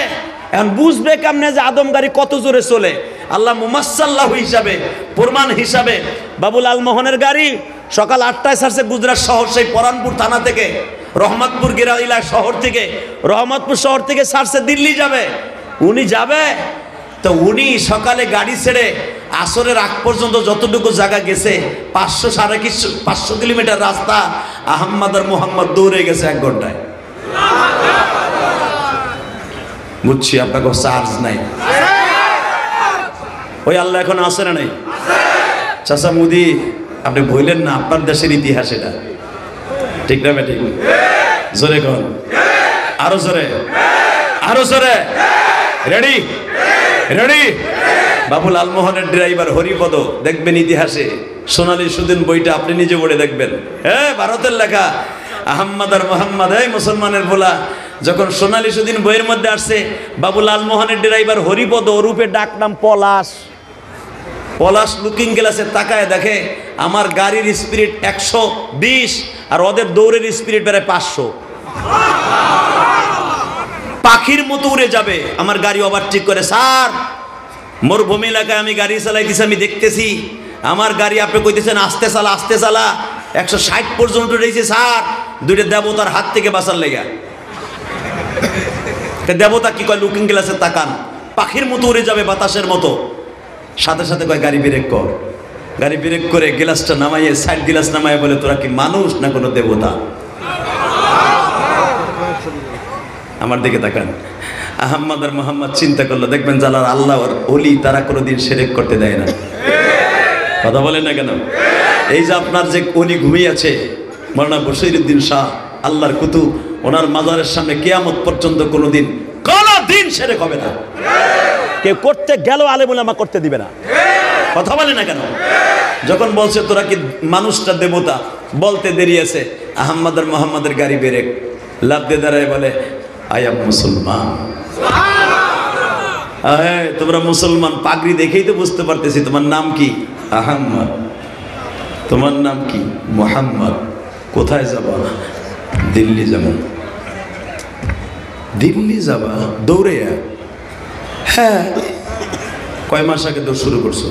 এখন বুঝবে কেমনে যে আদম গাড়ি কত জোরে চলে। আল্লাহ মুমাসসাল্লাহু হিসাবে, প্রমাণ হিসাবে বাবুল আলমোহনের গাড়ি সকাল 8টায় ছাড়ছে গুজরাট শহর, সেই পরানপুর থানা থেকে, রহমতপুর গেরাইলা শহর থেকে, রহমতপুর শহর থেকে ছাড়ছে দিল্লি যাবে। উনি যাবে তো উনি সকালে গাড়ি ছেড়ে আসরের আগ পর্যন্ত যতটুকু জায়গা গেছে 500 কিলোমিটার রাস্তা আহম্মদ আর মোহাম্মদ দৌড়ে গেছে 1 ঘন্টায়। বুঝছি আপনাকে চার্জ নাই। ওই আল্লাহ এখন আসে না নাই? চাচা মুদি, আপনি বললেন না আপনার দেশের ইতিহাস এটা, ঠিক না ঠিক? জোরে কর, আরো জোরে, আরো জোরে। Ready ready? বাবুল আলমোহনের ড্রাইভার হরিপদ, দেখবেন ইতিহাসে সোনালী সুদিন বইটা আপনি নিজে পড়ে দেখবেন। হ্যাঁ, ভারতের লেখা আহম্মদ আর মোহাম্মদ, এই মুসলমানের বলা। যখন সোনালী সুদিন বইয়ের মধ্যে আসছে বাবুল আলমোহনের ড্রাইভার হরিপদ, রূপে ডাক নাম পলাশ। পলাশ লুকিং গ্লাসে তাকায় দেখে আমার গাড়ির স্পিরিট 120 আর ওদের দৌড়ের স্পিরিট বেড়ায় 500। পাখির মতো উড়ে যাবে। আমার গাড়ি ওভারটেক করে, স্যার মরুভূমি এলাকায় আমি গাড়ি চালাইতেছি, আমি দেখতেছি আমার গাড়ি, আপনি কইতেছেন আস্তে চালা আস্তে চালা, 160 পর্যন্ত রয়েছে স্যার। দুইটা দেবতার হাত থেকে বাঁচার লেগা। দেবতা কি কয়, লুকিং গ্লাসে তাকান, পাখির মতো উড়ে যাবে বাতাসের মতো। সাথে সাথে কয় গাড়ি ব্রেক কর। গাড়ি ব্রেক করে গ্লাসটা নামাইয়ে, সাইড গ্লাস নামাইয়ে বলে, তোরা কি মানুষ না কোনো দেবতা? আমার দিকে তাকান। আহম্মদ আর মোহাম্মদ চিন্তা করলো, দেখবেন যারা আল্লাহ আর ওলি তারা কোনোদিন শিরক করতে দেয় না। কথা বলেন না কেন? এই যে আপনার যে ওলি ঘুমিয়ে আছে মাওলানা বশিরউদ্দিন শাহ, আল্লাহর কুতুব, ওনার মাজারের সামনে কিয়ামত পর্যন্ত কোনোদিন শিরক হবে না। কেউ করতে গেল আলেম উলামা করতে দিবে না। কথা বলে না কেন? যখন বলছে তোরা কি মানুষটা দেবতা, বলতে দেরি আছে, আহম্মদ আর মোহাম্মদের গাড়ি ব্রেক, লাফ দিয়ে দাঁড়ায় বলে, আই এম মুসলমান। তোমরা মুসলমান, পাগড়ি দেখেই তো বুঝতে পারতেছি। তোমার নাম কি? আহম্মদ। তোমার নাম কি? মোহাম্মদ। কোথায় যাবা? দিল্লি যাবো। দিল্লি যাবা? দৌড়ে হ্যাঁ। কয় মাস আগে দৌড় শুরু করছো?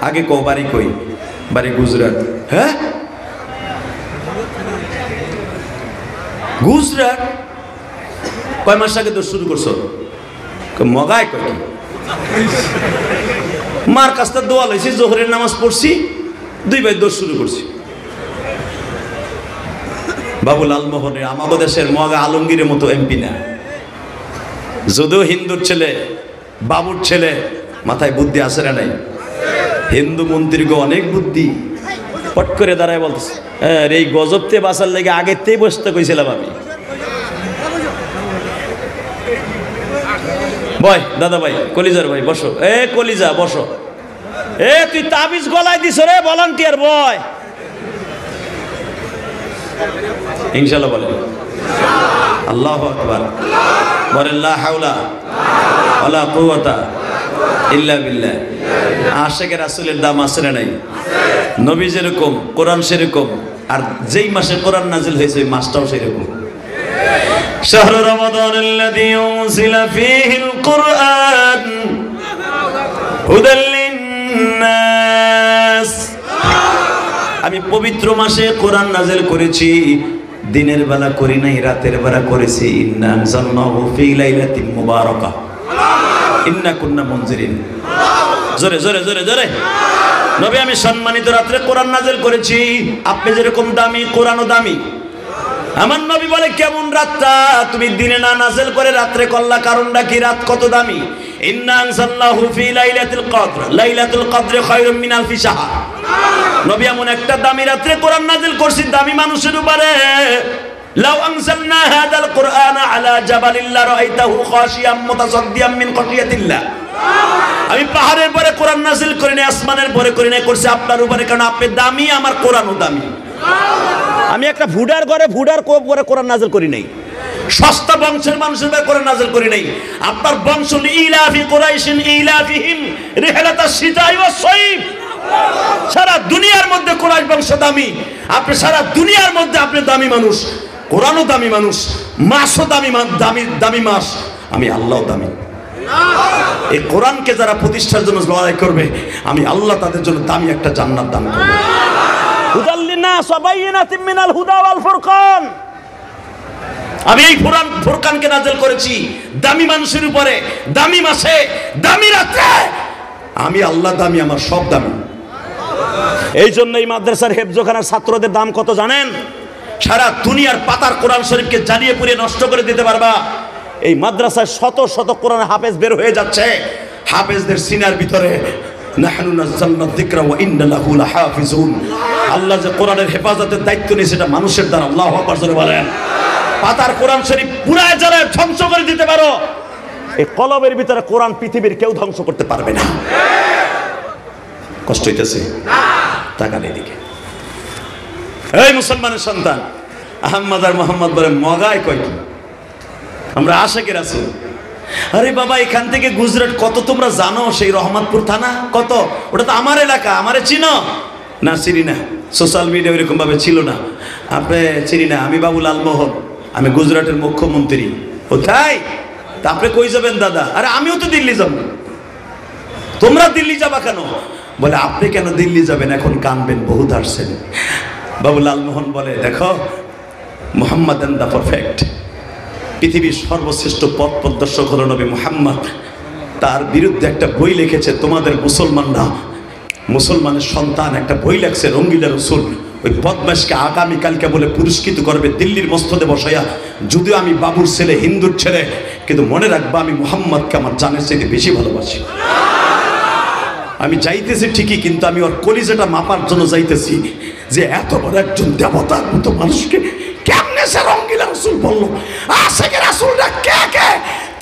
আগে কো বাড়ি কই? বাড়ি গুজরাট। হ্যাঁ, গুজরাট। কয় মাস আগে দৌড় শুরু করছো? মগায় কয় কি? মার কাছটা দোয়া লইছি, জোহরের নামাজ পড়ছি, 2 ভাই দৌড় শুরু করছি। বাবু লালমোহনের আমাদের দেশের মগা আলমগীরের মতো এমপি না, যদিও হিন্দুর ছেলে, বাবুর ছেলে, মাথায় বুদ্ধি আছে না নাই? হিন্দু মন্ত্রীকে অনেক বুদ্ধি। পট করে দাঁড়ায় বলতেছে, হ্যাঁ এই গজবতে বাঁচার লেগে আগেতেই বসতে কইছিলাম আমি। বয় দাদা ভাই, কলিজার ভাই বসো। এ কলিজা বসো। এ তুই তাবিজ গলায় দিছ রে, ভলান্টিয়ার বয়। ইনশাআল্লাহ বলে আল্লাহু আকবার, বলেন লা হাওলা ওয়ালা কুওয়াতা ইল্লা বিল্লাহ। আশিকে রাসূলের দাম আছে না নাই? নবী যেরকম, কোরআন সেরকম, আর যেই মাসে কোরআন নাজিল হয়েছে ওই মাসটাও সেরকম। শাহরু রমাদানাল্লাযী উনজিলা ফীহিল কুরআন হুদাল লিন্নাস। আমি পবিত্র মাসে কোরআন নাজিল করেছি, দিনের বেলা করি নাই, রাতের বেলা করেছি। ইন্না আনজালনাহু ফী লাইলাতিন মুবারাকাহ ইন্না কুন্না মুনজিরিন। জোরে জোরে জোরে জোরে। নবী আমি সম্মানিত রাত্রে কোরআন নাজিল করেছি। আপনি যেরকম দামি, কোরআনও দামি। আমার নবী বলে কেমন রাতটা তুমি দিনে না নাজিল করে রাত্রে করলা, কারণটা কি? রাত কত দামি। ইন্না আনজালনাহু ফী লাইলাতুল কদর, লাইলাতুল কদর খায়রুম মিন আলফি শাহর। নবী এমন একটা দামি রাত্রে কোরআন নাজিল করছি দামি মানুষের উপরে। লাউ আনজালনা হাযাল কুরআনা আলা জাবালিন লারাআইতাহু খাশিয়াম মুতাসাদ্দিয়াম মিন খাশিয়াতিল্লাহ। আমি পাহাড়ের পরে কোরআন নাজিল করি না, আসমানের পরে করি না, করছি আপনার উপরে, কারণ আপনি দামি, আমার কোরআনও দামি। আমি একটা ভুডার ঘরে ভুডার করে কোরআন নাজিল করি নাই, সস্তা বংশের মানুষের উপরে কোরআন নাজিল করি নাই। আপনার বংশ ইলাফি কুরাইশিন ইলাফিহিম রিহলাতাশ শিতাই ওয়াস সাইফ। সারা দুনিয়ার মধ্যে কুরাইশ বংশ দামি, আপনি সারা দুনিয়ার মধ্যে আপনি দামি মানুষ, কোরআনও দামি মানুষ, মাসও দামি, দামি দামি মাস, আমি আল্লাহও দামি। এই কোরআনকে যারা প্রতিষ্ঠার জন্য লড়াই করবে, আমি আল্লাহ তাদের জন্য দামি একটা জান্নাত দান করব। হুদাল লিন্নাস ওয়া বাইয়িনাতিন মিনাল হুদা ওয়াল ফুরকান। আমি এই ফুরকানকে নাযিল করেছি দামি মানুষের উপরে, দামি মাসে, দামি রাতে। আমি আল্লাহ দামি, আমার সব দামি। এই জন্য এই মাদ্রাসার হেফজখানার ছাত্রদের দাম কত জানেন? সারা দুনিয়ার পাতার কোরআন শরীফকে জ্বালিয়ে পুড়িয়ে নষ্ট করে দিতে পারবা। এই মাদ্রাসায় শত শত কোরআন হাফেজ বের হয়ে যাচ্ছে। হাফেজদের সিনার ভিতরে নাহনু নাযালনা যিকরা ওয়া ইন্না লাহু লাহাফিজুন। আল্লাহ যে কোরআনের হেফাজতের দায়িত্ব নিয়েছে সেটা মানুষের দ্বারা। আল্লাহু আকবার জোরে বলেন। পাতার কোরআন শরীফ পুরায় জ্বালায় ধ্বংস করে দিতে পারো, এই কলবের ভিতরে কোরআন পৃথিবীর কেউ ধ্বংস করতে পারবে না। কষ্ট হইতেছে? তাকান এদিকে। এই মুসলমানের সন্তান আহমদ আর মোহাম্মদ বলে মগায় কয় কি? আমরা আশিকে রাসূল। আরে বাবা, এখান থেকে গুজরাট কত তোমরা জানো? সেই রহমতপুর থানা কত? ওটা তো আমার এলাকা, আমারে চিনো না? চিনি না, সোশ্যাল মিডিয়া এরকম ভাবে ছিল না। আপনি চিনি না? আমি বাবু লালমোহন, আমি গুজরাটের মুখ্যমন্ত্রী। কোথায়? তা আপনি কই যাবেন দাদা? আরে আমিও তো দিল্লি যাব। তোমরা দিল্লি যাবা কেন? বলে আপনি কেন দিল্লি যাবেন? এখন কানবেন, বহুত আসছেন। বাবু লালমোহন বলে দেখো, মুহাম্মদ এন্ড দ্য পারফেক্ট, পৃথিবীর সর্বশ্রেষ্ঠ পথ প্রদর্শক হলো নবী মুহাম্মদ। তার বিরুদ্ধে একটা বই লিখেছে তোমাদের মুসলমানরা, মুসলমানের সন্তান একটা বই লেখছে রঙ্গিলা রসুল। ওই বদমাশকে আগামীকালকে বলে পুরস্কৃত করবে দিল্লির মসজিদে বসাইয়া। যদিও আমি বাবুর ছেলে, হিন্দুর ছেলে, কিন্তু মনে রাখবা আমি মুহাম্মদকে আমার জানের চাইতে বেশি ভালোবাসি। আমি যাইতেছি ঠিকই, কিন্তু আমি ওর কলিজাটা মাপার জন্য যাইতেছি যে এত বড় একজন দেবতার মতো মানুষকে কেমনে সে রঙ্গিলা রসুল বললো। আশিকে রাসূলরা কে কে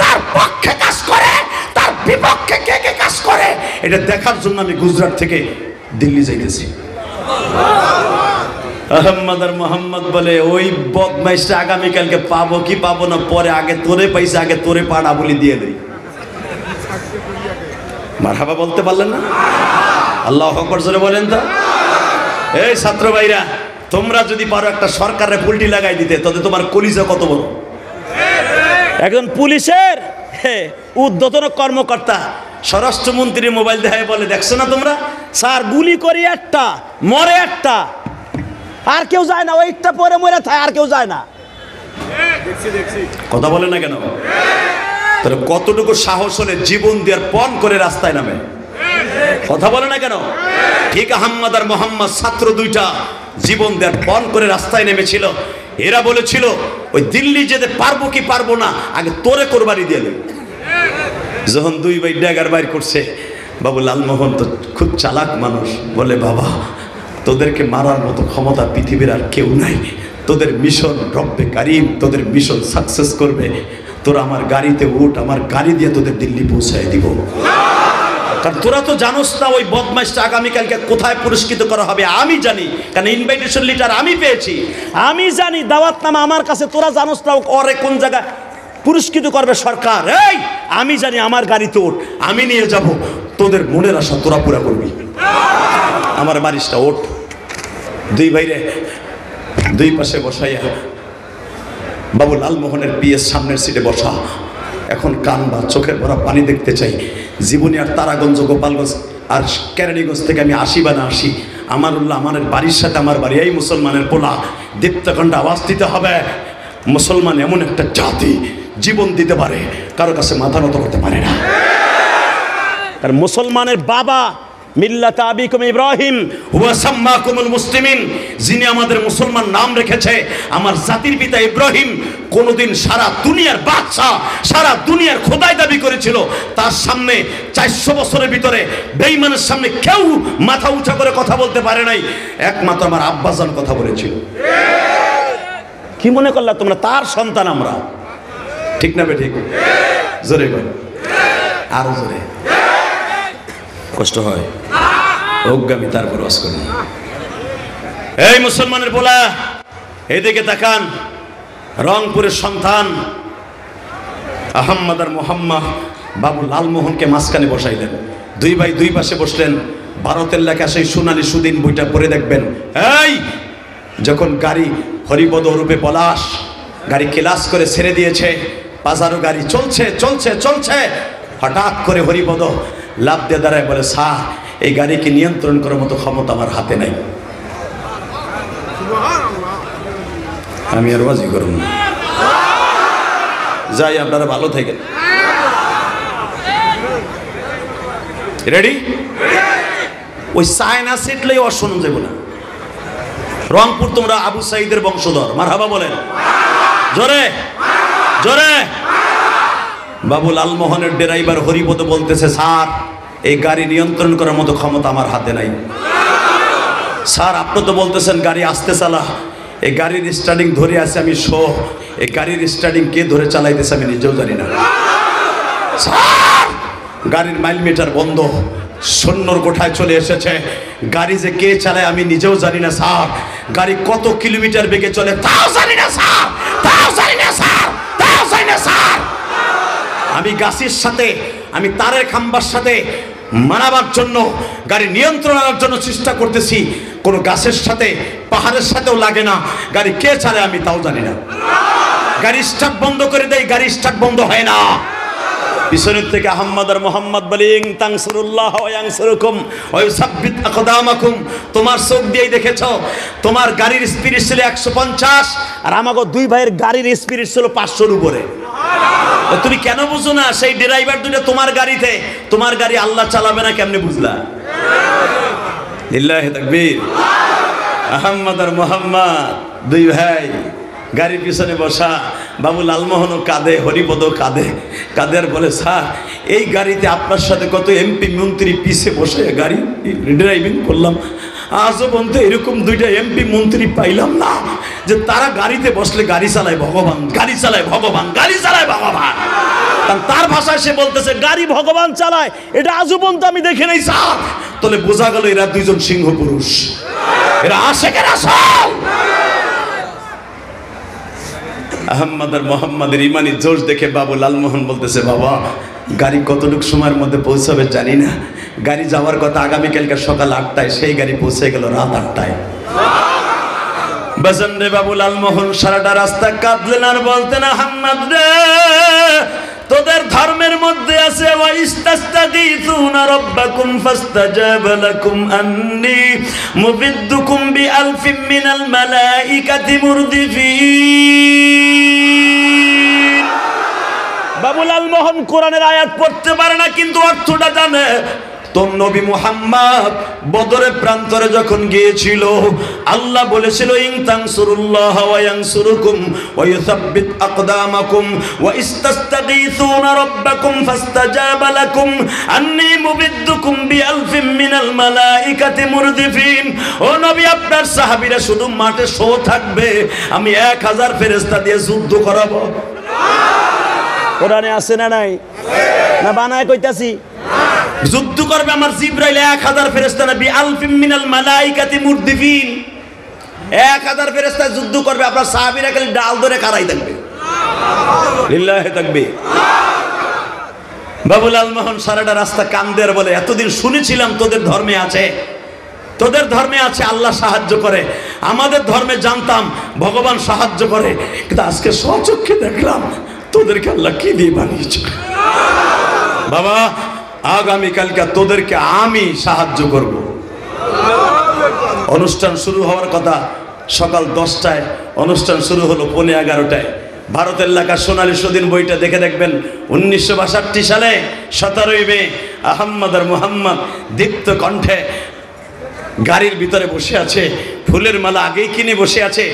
তার পক্ষে কাজ করে, তার বিপক্ষে কে কে কাজ করে, এটা দেখার জন্য আমি গুজরাট থেকে দিল্লি যাইতেছি। আহমদ আর মোহাম্মদ বলে ওই বদমাইশটা আগামীকালকে পাবো কি পাবো না পরে, আগে তোরে পাইছে, আগে তোরে পাড়া বলি দিয়ে দেই। মারহাবা বলতে পারলেন না? আল্লাহু আকবার জোরে বলেন তো। এই ছাত্র ভাইরা, তোমরা যদি পারো একটা সরকারের পুলটি লাগাই দিতে, তবে তোমার কলিজা কত বড়। একজন পুলিশের উদ্ধতন কর্মকর্তা স্বরাষ্ট্রমন্ত্রীর মোবাইল দেখায় বলে, দেখছো না তোমরা স্যার, গুলি করি একটা মরে একটা, আর কেউ যায় না, ওইটা পরে মরে থাকে, আর কেউ যায় না। কথা বলে না কেন? তাহলে কতটুকু সাহস হলে জীবন দেওয়ার পণ করে রাস্তায় নামে? কথা বলে না কেন? ঠিক আহম্মদ আর মোহাম্মদ ছাত্র দুইটা জীবন দেওয়ার পণ করে রাস্তায় নেমেছিল। এরা বলেছিল ওই দিল্লি যেতে পারবো কি পারবো না, আগে তোরে কোরবানি দিয়ে দেব। যখন দুই ভাই ড্যাগার বাইর করছে, বাবু লালমোহন তো খুব চালাক মানুষ, বলে বাবা তোদেরকে মারার মতো ক্ষমতা পৃথিবীর আর কেউ নাই, তোদের মিশন রব্বে কারিম তোদের মিশন সাকসেস করবে, তোরা আমার গাড়িতে উঠ, আমার গাড়ি দিয়ে তোদের দিল্লি পৌঁছায় দিব। কারণ তোরা তো জানোস না ওই বদমাইশটা আগামীকালকে কোথায় পুরস্কৃত করা হবে আমি জানি, কারণ ইনভাইটেশন লেটার আমি পেয়েছি, আমি জানি দাওয়াতনামা আমার কাছে, তোরা জানোস না ওরে কোন জায়গায় পুরস্কৃত করবে সরকার। এই আমি জানি, আমার গাড়িতে ওঠ, আমি নিয়ে যাব, তোদের মনের আশা তোরা পুরা করবি, আমার বাড়িটা ওঠ। দুই ভাইরে দুই পাশে বসাইয়া বাবু লালমোহনের বিয়ের সামনের সিটে বসা, এখন কান বা চোখের ভরা পানি দেখতে চাই। জীবনে আর তারাগঞ্জ গোপালগঞ্জ আর কেরানীগঞ্জ থেকে আমি আসি বা না আসি, আমার উল্লাহ আমাদের বাড়ির সাথে আমার বাড়ি, এই মুসলমানের পোলা দীপ্তকণ্ঠে আওয়াজ দিতে হবে, মুসলমান এমন একটা জাতি জীবন দিতে পারে, কারো কাছে মাথা নত করতে পারে না। আর মুসলমানের বাবা মিল্লাত আবিকুম ইব্রাহিম হুয়া সাম্মাকুমুল মুসলিমিন, যিনি আমাদের মুসলমান নাম রেখেছে, আমার জাতির পিতা ইব্রাহিম কোনোদিন সারা দুনিয়ার বাদশা, সারা দুনিয়ার খোদাই দাবি করেছিল, তার সামনে 400 বছরের ভিতরে বেঈমানের সামনে কেউ মাথা উঁচা করে কথা বলতে পারে নাই, একমাত্র আমার আব্বাজান কথা বলেছিল। কি মনে করলা তোমরা তার সন্তান আমরা? ঠিক না বেঠিক? জোরে বল, আরো জোরে। কষ্ট হয় অজ্ঞামী, তারপর ওয়াজ করি। এই মুসলমানের বলা, এদিকে তাকান, রংপুরের সন্তান আহম্মদ আর মোহাম্মদ বাবু লালমোহনকে মাঝখানে বসাইলেন, দুই ভাই দুই পাশে বসলেন। ভারতের লেখা সেই সোনালী সুদিন বইটা পড়ে দেখবেন। এই যখন গাড়ি হরিপদ রূপে পলাশ গাড়ি ক্লাস করে ছেড়ে দিয়েছে, বাজারও গাড়ি চলছে চলছে চলছে, হঠাৎ করে হরিপদ লাভ দিয়ে দাঁড়ায় বলে, স্যার এই গাড়িকে নিয়ন্ত্রণ করার মতো ক্ষমতা আমার হাতে নাই, আমি আর ওয়াজি করব না, যাই আপনারা ভালো থাকেন। রেডি? ওই চায়না সিটলেই অশোন যাব না। রংপুর তোমরা আবু সাইদের বংশধর, মারহাবা বলেন জোরে জোরে। বাবু লালমোহনের ড্রাইভার হরিপদ বলতেছে, স্যার এই গাড়ি নিয়ন্ত্রণ করার মতো ক্ষমতা আমার হাতে নাই। স্যার আপনি তো বলতেছেন গাড়ি আস্তে চালা, এই গাড়ির স্টার্টিং ধরে আছে আমি এই গাড়ির স্টার্টিং কে ধরে চালাইতেছে আমি নিজেও জানি না। স্যার গাড়ির মাইল মিটার বন্ধ, সৈন্যর কোঠায় চলে এসেছে, গাড়ি যে কে চালায় আমি নিজেও জানি না স্যার, গাড়ি কত কিলোমিটার বেগে চলে তাও জানি না স্যার, তাও জানি না স্যার, তাও জানি না স্যার। আমি গাছের সাথে, আমি তারের খাম্বার সাথে মানাবার জন্য, গাড়ি নিয়ন্ত্রণ করার জন্য চেষ্টা করতেছি, কোনো গাছের সাথে পাহাড়ের সাথেও লাগে না, গাড়ি কে চালায় আমি তাও জানি না। গাড়ি স্টার্ট বন্ধ করে দেয়, গাড়ি স্টার্ট বন্ধ হয় না। পিছনের থেকে আহম্মদ আর মোহাম্মদ বলিং তানসুরুল্লাহ ওয়া ইয়ানসুরুকুম ওয়া ইউসাব্বিত আকদামাকুম, তোমার চোখ দিয়েই দেখেছো তোমার গাড়ির স্পিড ছিল 150 আর আমাগো দুই ভাইয়ের গাড়ির স্পিড ছিল 500-র উপরে। তুমি কেন বুঝো না? সেই ড্রাইভার দুটো তোমার গাড়িতে, তোমার গাড়ি আল্লাহ চালাবে না কেমনে বুঝলা? লিল্লাহি তাকবীর। আহম্মদ আর মোহাম্মদ দুই ভাই গাড়ির পিছনে বসা, বাবু লালমোহনও কাঁদে, হরিপদও কাঁদে, কাঁদের বলে, স্যার এই গাড়িতে আপনার সাথে কত এমপি মন্ত্রী পিছে বসে গাড়ি ড্রাইভিং করলাম, আজও পর্যন্ত এরকম দুইটা এমপি মন্ত্রী পাইলাম না যে তারা গাড়িতে বসলে গাড়ি চালায় ভগবান, গাড়ি চালায় ভগবান, গাড়ি চালায় ভগবান। তার ভাষায় সে বলতেছে গাড়ি ভগবান চালায়, এটা আজও পর্যন্ত আমি দেখে নাই স্যার। তাহলে বোঝা গেল এরা দুইজন সিংহ পুরুষ, এরা আশেকের আসল। আহম্মদ আর মোহাম্মদের ইমানি জোশ দেখে বাবু লালমোহন বলতেছে, বাবা গাড়ি কতটুকু সময়ের মধ্যে পৌঁছাবে জানি না, গাড়ি যাওয়ার কথা আগামীকালকে সকাল 8টায়, সেই গাড়ি পৌঁছে গেল রাত 8টায়। বাজান রে বাবু লালমোহন সারাটা রাস্তা কাঁদলেন আর বলতেন, আহম্মদ রে তোদের ধর্মের মধ্যে আছে ওয়া ইস্তাস্তাগীসুনা রাব্বাকুম ফাস্তাজাবা লাকুম আন্নী মুবিদ্দুকুম বিআলফিম মিনাল মালাইকাতি মুরদিফিন। বাবুলাল মোহন কোরআনের আয়াত পড়তে পারে না, কিন্তু অর্থটা জানে। তোর নবী মুহাম্মদ বদরের প্রান্তরে যখন গিয়েছিল, আল্লাহ বলেছিল ইন তানসুরুল্লাহ ওয়া ইয়ানসুরুকুম ওয়া ইউসাব্বিত আকদামাকুম ওয়া ইস্তাস্তাগীসুনা রাব্বাকুম ফাস্তাজাবা লাকুম আন্নী মুবিদ্দুকুম বিআলফিম মিনাল মালাইকাতি মুরদিফিন। ও নবী, আপনার সাহাবীরা শুধু মাঠে শো থাকবে, আমি 1000 ফেরেশতা দিয়ে যুদ্ধ করাবো। কোরআনে আছে না নাই? না বানায় কইতাছি? যুদ্ধ করবে আমার জিবরাইল 1000 ফেরেশতা, নবী আলফিম মিনাল মালাইকাতি মুরদিফিন। 1000 ফেরেশতা যুদ্ধ করবে, আপনার সাহাবীরা খালি ডাল ধরে কারাই থাকবে। লিল্লাহি তাকবীর। বাবুলাল মোহন সারাটা রাস্তা কান্দে আর বলে, এতদিন শুনেছিলাম তোদের ধর্মে আছে, তোদের ধর্মে আছে আল্লাহ সাহায্য করে, আমাদের ধর্মে জানতাম ভগবান সাহায্য করে, কিন্তু আজকে স্বচক্ষে দেখলাম তোদেরকে আল্লাহ কি দিয়ে বানিয়েছে। বাবা, আগামীকালকে তোদেরকে আমি সাহায্য করব। অনুষ্ঠান শুরু হওয়ার কথা সকাল 10টায়, অনুষ্ঠান শুরু হলো 11:15টায়। ভারতের লেখা সোনালী সুদিন বইটা দেখে দেখবেন 1962 সালে 17ই মে আহম্মদ আর মুহাম্মদ দীপ্ত কণ্ঠে গাড়ির ভিতরে বসে আছে, ফুলের মালা আগেই কিনে বসে আছে।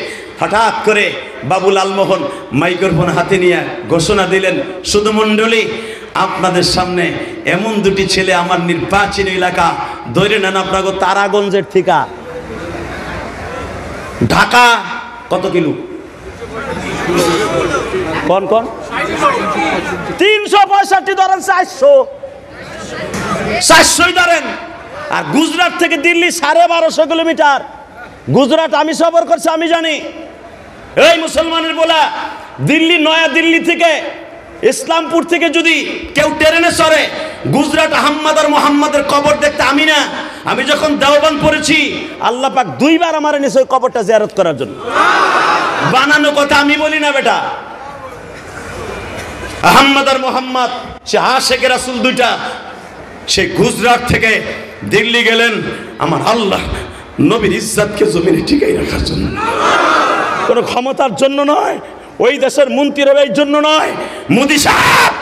হঠাৎ করে বাবুলাল মোহন মাইক্রোফোন হাতে নিয়ে ঘোষণা দিলেন, শুধু মণ্ডলী, আপনাদের সামনে এমন দুটি ছেলে আমার নির্বাচনী এলাকা ধরে নেন, আপনাকে তারাগঞ্জের থেকে ঢাকা কত কিলো, কোন কোন 365 ধরেন, 400 ধরেন। আর গুজরাট থেকে দিল্লি 1250 কিলোমিটার। গুজরাট আমি সফর করছি, আমি জানি। এই মুসলমানের বলা, দিল্লি, নয়া দিল্লি থেকে, ইসলামপুর থেকে যদি কেউ ট্রেনে চড়ে গুজরাট আহম্মদ আর মুহাম্মদের কবর দেখতে, আমি না, আমি যখন দেওবন্দ পড়েছি আল্লাহ পাক 2 বার আমার এনেছে ওই কবরটা জিয়ারত করার জন্য। বানানো কথা আমি বলি না বেটা। আহম্মদ আর মুহাম্মদ সে আশেকে রাসূল দুইটা, সে গুজরাট থেকে দিল্লি গেলেন আমার আল্লাহ নবীর ইজ্জতকে জমিনে টিকাই রাখার জন্য, কোনো ক্ষমতার জন্য নয়, ওই দেশের মন্ত্রীর এই জন্য নয়। মোদি সাহেব,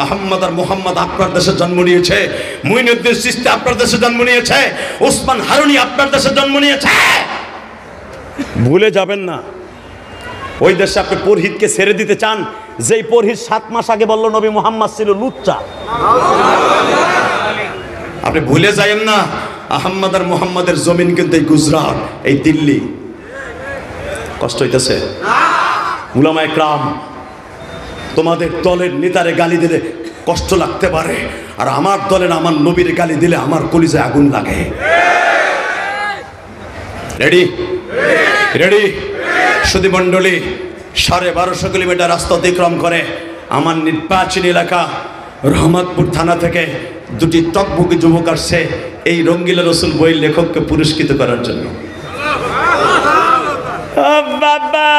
আহম্মদ আর মুহাম্মদ আপনার দেশে জন্ম নিয়েছে, মুইনুদ্দিন চিশতি আপনার দেশে জন্ম নিয়েছে, ওসমান হারুনি আপনার দেশে জন্ম নিয়েছে। ভুলে যাবেন না, ওই দেশে আপনি পুরোহিতকে ছেড়ে দিতে চান, যেই পুরোহিত 7 মাস আগে বলল নবী মুহাম্মদ ছিল লুচ্চা। আপনি ভুলে যাবেন না, আহম্মদ আর মুহাম্মদের জমিন কিন্তু এই গুজরাট, এই দিল্লি। কষ্ট হইতেছে? উলামায়ে কেরাম, তোমাদের দলের নেতারে গালি দিলে কষ্ট লাগতে পারে, আর আমার দলের আমার নবীর গালি দিলে আমার কলিজায় আগুন লাগে। Ready ready? সুধী মণ্ডলী, 1250 কিলোমিটার রাস্তা অতিক্রম করে আমার নির্বাচনী এলাকা রহমতপুর থানা থেকে 2টি টকবুকি যুবক আসছে এই রঙ্গিলা রসুল বইয়ের লেখককে পুরস্কৃত করার জন্য। বাবা,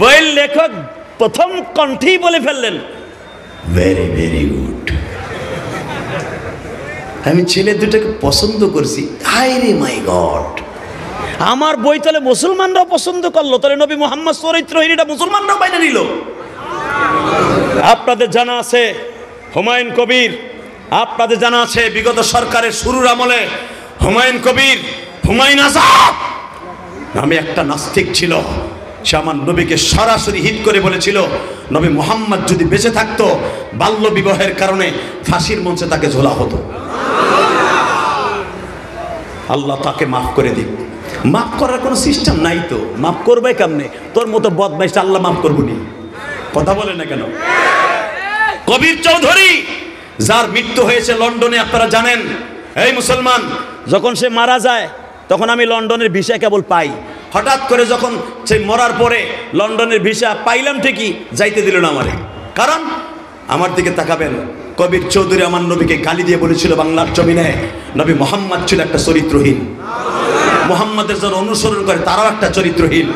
বইয়ের লেখক প্রথম কণ্ঠেই বলে ফেললেন, ভেরি ভেরি গুড। আমি ছেলে দুটাকে পছন্দ করছি। হায়রে মাই গড, আমার বই তাহলে মুসলমানরাও পছন্দ করলো, তাহলে নবী মুহাম্মদ চরিত্রহীন এটা মুসলমানরাও বাইরে নিল। আপনাদের জানা আছে হুমায়ুন কবির, আপনাদের জানা আছে বিগত সরকারের শুরুর আমলে হুমায়ুন কবির, হুমায়ুন আজাদ নামে একটা নাস্তিক ছিল। সে আমার নবীকে সরাসরি হিট করে বলেছিল, নবী মুহাম্মদ যদি বেঁচে থাকতো বাল্য বিবাহের কারণে ফাঁসির মঞ্চে তাকে ঝোলা হতো। আল্লাহ তাকে মাফ করে দিক। মাফ করার কোনো সিস্টেম নাই তো, মাফ করবে কেমনে? তোর মতো বদমাইশ আল্লাহ মাফ করবনি? কথা বলে না কেন? কবির চৌধুরী, যার মৃত্যু হয়েছে লন্ডনে, আপনারা জানেন। এই মুসলমান, যখন সে মারা যায় তখন আমি লন্ডনের ভিসা কেবল পাই। হঠাৎ করে যখন সে মরার পরে লন্ডনের ভিসা পাইলাম ঠিকই, যাইতে দিল না আমারে। কারণ আমার দিকে তাকাবেন, কবির চৌধুরী আমার নবীকে গালি দিয়ে বলেছিল বাংলার জমিনে, নবী মুহাম্মদ ছিল একটা চরিত্রহীন। মুহাম্মদের যারা অনুসরণ করে তারাও একটা চরিত্রহীন,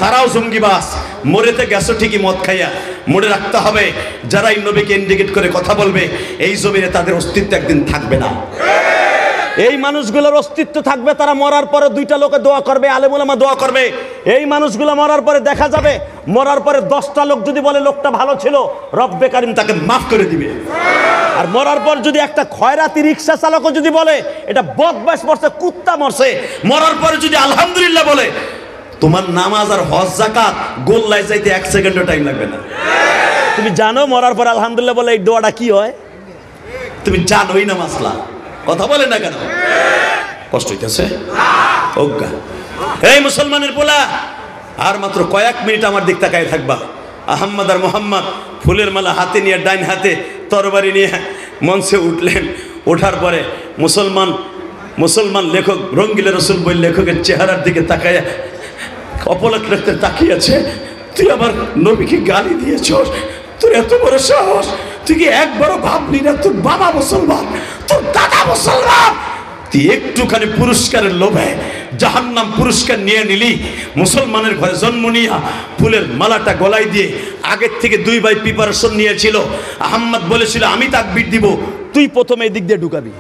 তারাও জঙ্গিবাস। মরেতে গেছো ঠিকই মদ খাইয়া, মনে রাখতে হবে, যারা এই নবীকে ইন্ডিকেট করে কথা বলবে এই জমিনে তাদের অস্তিত্ব একদিন থাকবে না। এই মানুষগুলোর অস্তিত্ব থাকবে, তারা মরার পরে দুইটা লোকে দোয়া করবে, আলেম ওলামা দোয়া করবে। এই মানুষগুলো মরার পরে দেখা যাবে, মরার পরে 10টা লোক যদি বলে লোকটা ভালো ছিল, রব্বে কারিম তাকে মাফ করে দিবে। আর মরার পর যদি একটা খয়রাতি রিক্সা চালকও যদি বলে এটা বদমাশ মরছে, কুত্তা মরছে, মরার পরে যদি আলহামদুলিল্লাহ বলে, তোমার নামাজ আর হজ যাকাত গোল্লায় যাইতে 1 সেকেন্ডও টাইম লাগবে না। তুমি জানো মরার পর আলহামদুলিল্লাহ বলে এই দোয়াটা কি হয়? তুমি জানোই না মাসলা, কথা বলে না কেন? কষ্ট হইতেছে ওগা। এই মুসলমানের পোলা, আর মাত্র কয়েক মিনিট আমার দিক তাকায় থাকবা। আহম্মদ আর মোহাম্মদ ফুলের মালা হাতে নিয়ে, ডাইন হাতে তরবারি নিয়ে মঞ্চে উঠলেন। ওঠার পরে মুসলমান লেখক রঙ্গিলা রসুল বই লেখকের চেহারার দিকে তাকায় অপলক রাখতে তাকিয়েছে। তুই আবার নবীকে গালি দিয়েছস, তোর এত বড় সাহস, তুই কি একবারও ভাবলি না তোর বাবা মুসলমান, তোর দাদা মুসলমান, তুই একটুখানি পুরস্কারের লোভে জাহান্নাম পুরস্কার নিয়ে নিলি। মুসলমানের ঘরে জন্ম নিয়া ফুলের মালাটা গলায় দিয়ে আগের থেকে 2 ভাই প্রিপারেশন নিয়েছিল। আহম্মদ বলেছিল আমি তাকবীর দিব, তুই প্রথমে এই দিক দিয়ে ঢুকাবি।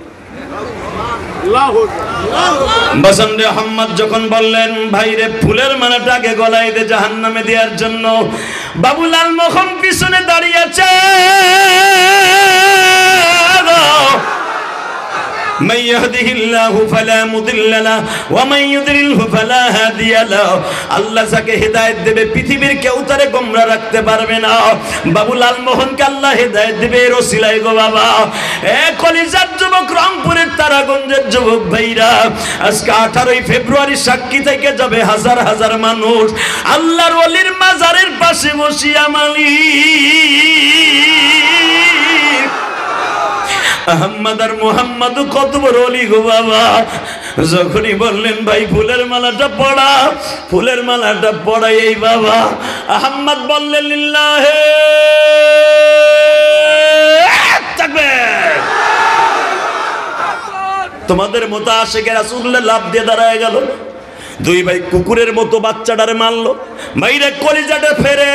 বাসানরে আহম্মদ যখন বললেন ভাইরে ফুলের মালাটাকে গলায় দে জাহান্নামে দেওয়ার জন্য, বাবুলাল মোহন পিছনে দাঁড়িয়ে আছে। من يهده الله فلا مضل له ومن يضلله فلا هادي له। আল্লাহ যাকে হেদায়েত দেবে পৃথিবীর কেউ তারে গোমরা রাখতে পারবে না। বাবু লালমোহনকে আল্লাহ হেদায়েত দেবে এর ওসিলায় গো বাবা। এ কলিজার যুবক, রংপুরের তারাগঞ্জের যুবক ভাইরা, আজকে 18 ফেব্রুয়ারি সাক্ষী থেকে যাবে হাজার হাজার মানুষ আল্লাহর ওলির মাজারের পাশে বসিয়া মালিক আহম্মদ আর মোহাম্মদ কত বড় ওলি গো বাবা। যখনই বললেন ভাই ফুলের মালাটা পড়া, ফুলের মালাটা পড়াই এই বাবা। আহম্মদ বললেন লিল্লাহে তাকবীর। তোমাদের মতো আশিকে রাসূলুল্লাহ লাভ দিয়ে দাঁড়ায় গেল। 2 ভাই কুকুরের মতো বাচ্চাটারে মারলো। মাইরে কলিজাটা ফেরে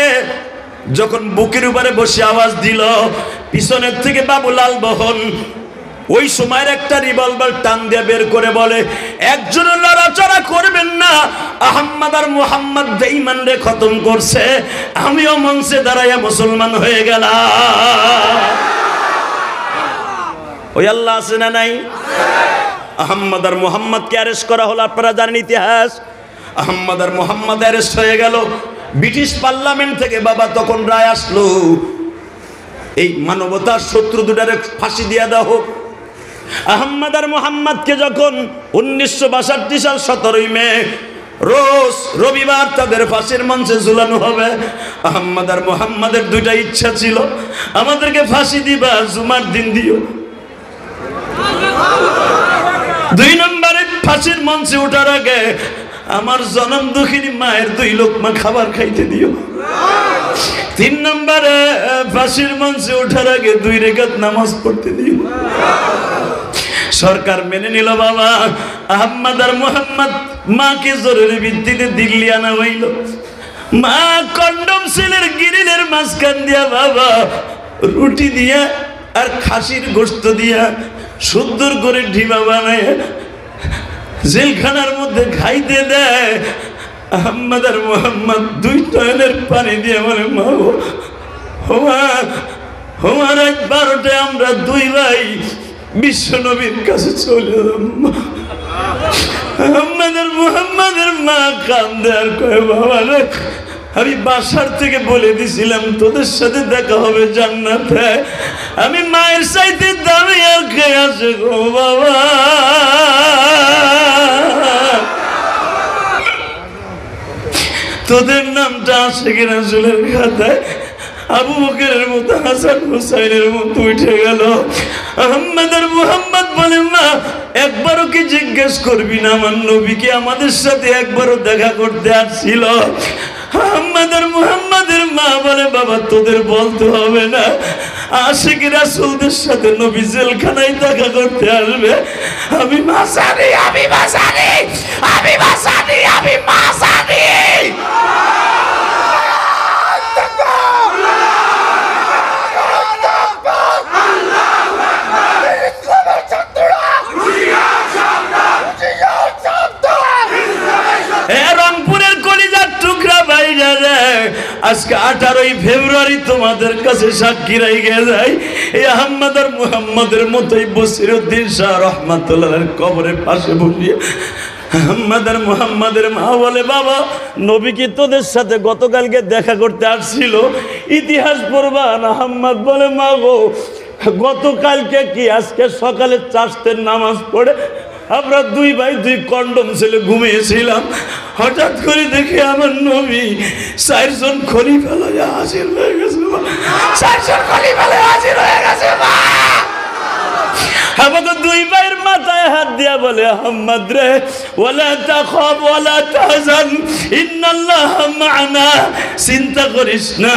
যখন বুকের উপরে বসে আওয়াজ দিল, পিছনের থেকে বাবুলাল মোহন ওই সময়ের একটা রিভলভার টান দিয়ে বের করে বলে, একজন লড়াচড়া করবেন না, আহম্মদ আর মোহাম্মদ বেঈমান রে খতম করছে, আমিও মঞ্চে দাঁড়াইয়া মুসলমান হয়ে গেলাম। ওই আল্লাহ আছে না নাই? আহম্মদ আর মোহাম্মদকে অ্যারেস্ট করা হলো। আপনারা জানেন ইতিহাস। আহম্মদ আর মোহাম্মদ অ্যারেস্ট হয়ে গেল। ব্রিটিশ পার্লামেন্ট থেকে বাবা তখন রায় আসলো, এই মানবতার শত্রু দুটারে ফাঁসি দিয়ে দাও হোক। আহম্মদ আর মোহাম্মদকে যখন 1962 সাল 17 মে রোজ রবিবার তাদের ফাঁসির মঞ্চে ঝুলানো হবে। আহম্মদ আর মোহাম্মদের 2টা ইচ্ছা ছিল, আমাদেরকে ফাঁসি দিবা, জুমার দিন দিও। 2 নম্বরে ফাঁসির মঞ্চে ওঠার আগে আমার জনম দুঃখিনী মায়ের 2 লোকমা খাবার খাইতে দিও। 3 নম্বরে ফাঁসির মঞ্চে ওঠার আগে 2 রাকাত নামাজ পড়তে দিও। সরকার মেনে নিল বাবা। আহম্মদ আর মোহাম্মদ মাকে জরুরি ভিত্তিতে দিল্লি আনা হইল। মা কন্ডম সেলের গিরিলের মাঝখান দিয়া বাবা রুটি দিয়া আর খাসির গোশত দিয়া সুন্দর করে ঢিমা বানায় জেলখানার মধ্যে খাইতে দেয়। আহম্মদ আর মোহাম্মদ 2 টয়লের পানি দিয়ে বলে, মা রাত 12টায় আমরা 2 ভাই বিশ্ব নবীর কাছে চলে এলাম। আহম্মদ আর মোহাম্মদের মা কান্দে আর কয়, বাবা রে, আমি বাসার থেকে বলে দিছিলাম তোদের সাথে দেখা হবে জান্নাতে, আমি মায়ের চাইতে দামি আর কে আছে গো বাবা। তোদের নামটা আশিকে রাসূলের খাতায় আবু বকরের মতো, হাসান হুসাইনের মতো উঠে গেল। আহম্মদ আর মোহাম্মদ বলে, মা একবারও কি জিজ্ঞেস করবি না আমার নবীকে আমাদের সাথে একবারও দেখা করতে আসছিল? আহম্মদ আর মোহাম্মদের মা বলে, বাবা তোদের বলতে হবে না, আশিক রাসূলদের সাথে নবী জেলখানায় দেখা করতে আসবে। আমি মাসানি, আমি মাসানি, আমি মাসানি, আমি মাসানি। আজকে 18ই ফেব্রুয়ারি তোমাদের কাছে সাক্ষী রেখে যায় এই আহমদ আর মুহাম্মদের মতোই বসিরউদ্দিন শাহ রহমাতুল্লাহর কবরের পাশে বসিয়ে আহমদ আর মুহাম্মদের মা বলে, বাবা নবী কি তোদের সাথে গতকালকে দেখা করতে আসছিল? ইতিহাস পড়বা না? আহমদ বলে, মা গো গতকালকে কি, আজকে সকালে চাষতের নামাজ পড়ে আমরা দুই ভাই দুই কন্ডম ছেলে ঘুমিয়েছিলাম, হঠাৎ করে দেখি আমার নবী 4 জন খলিফা লয়ে হাজির হয়ে গেছে। 4 জন খলিফা লয়ে হাজির হয়ে গেছে। আমাকে দুই ভাইয়ের মাথায় হাত দিয়া বলে, আহমদ রে ওয়ালা তাখাব ওয়ালা তাহজান ইন্নাল্লাহা মা'ানা, চিন্তা করিস না।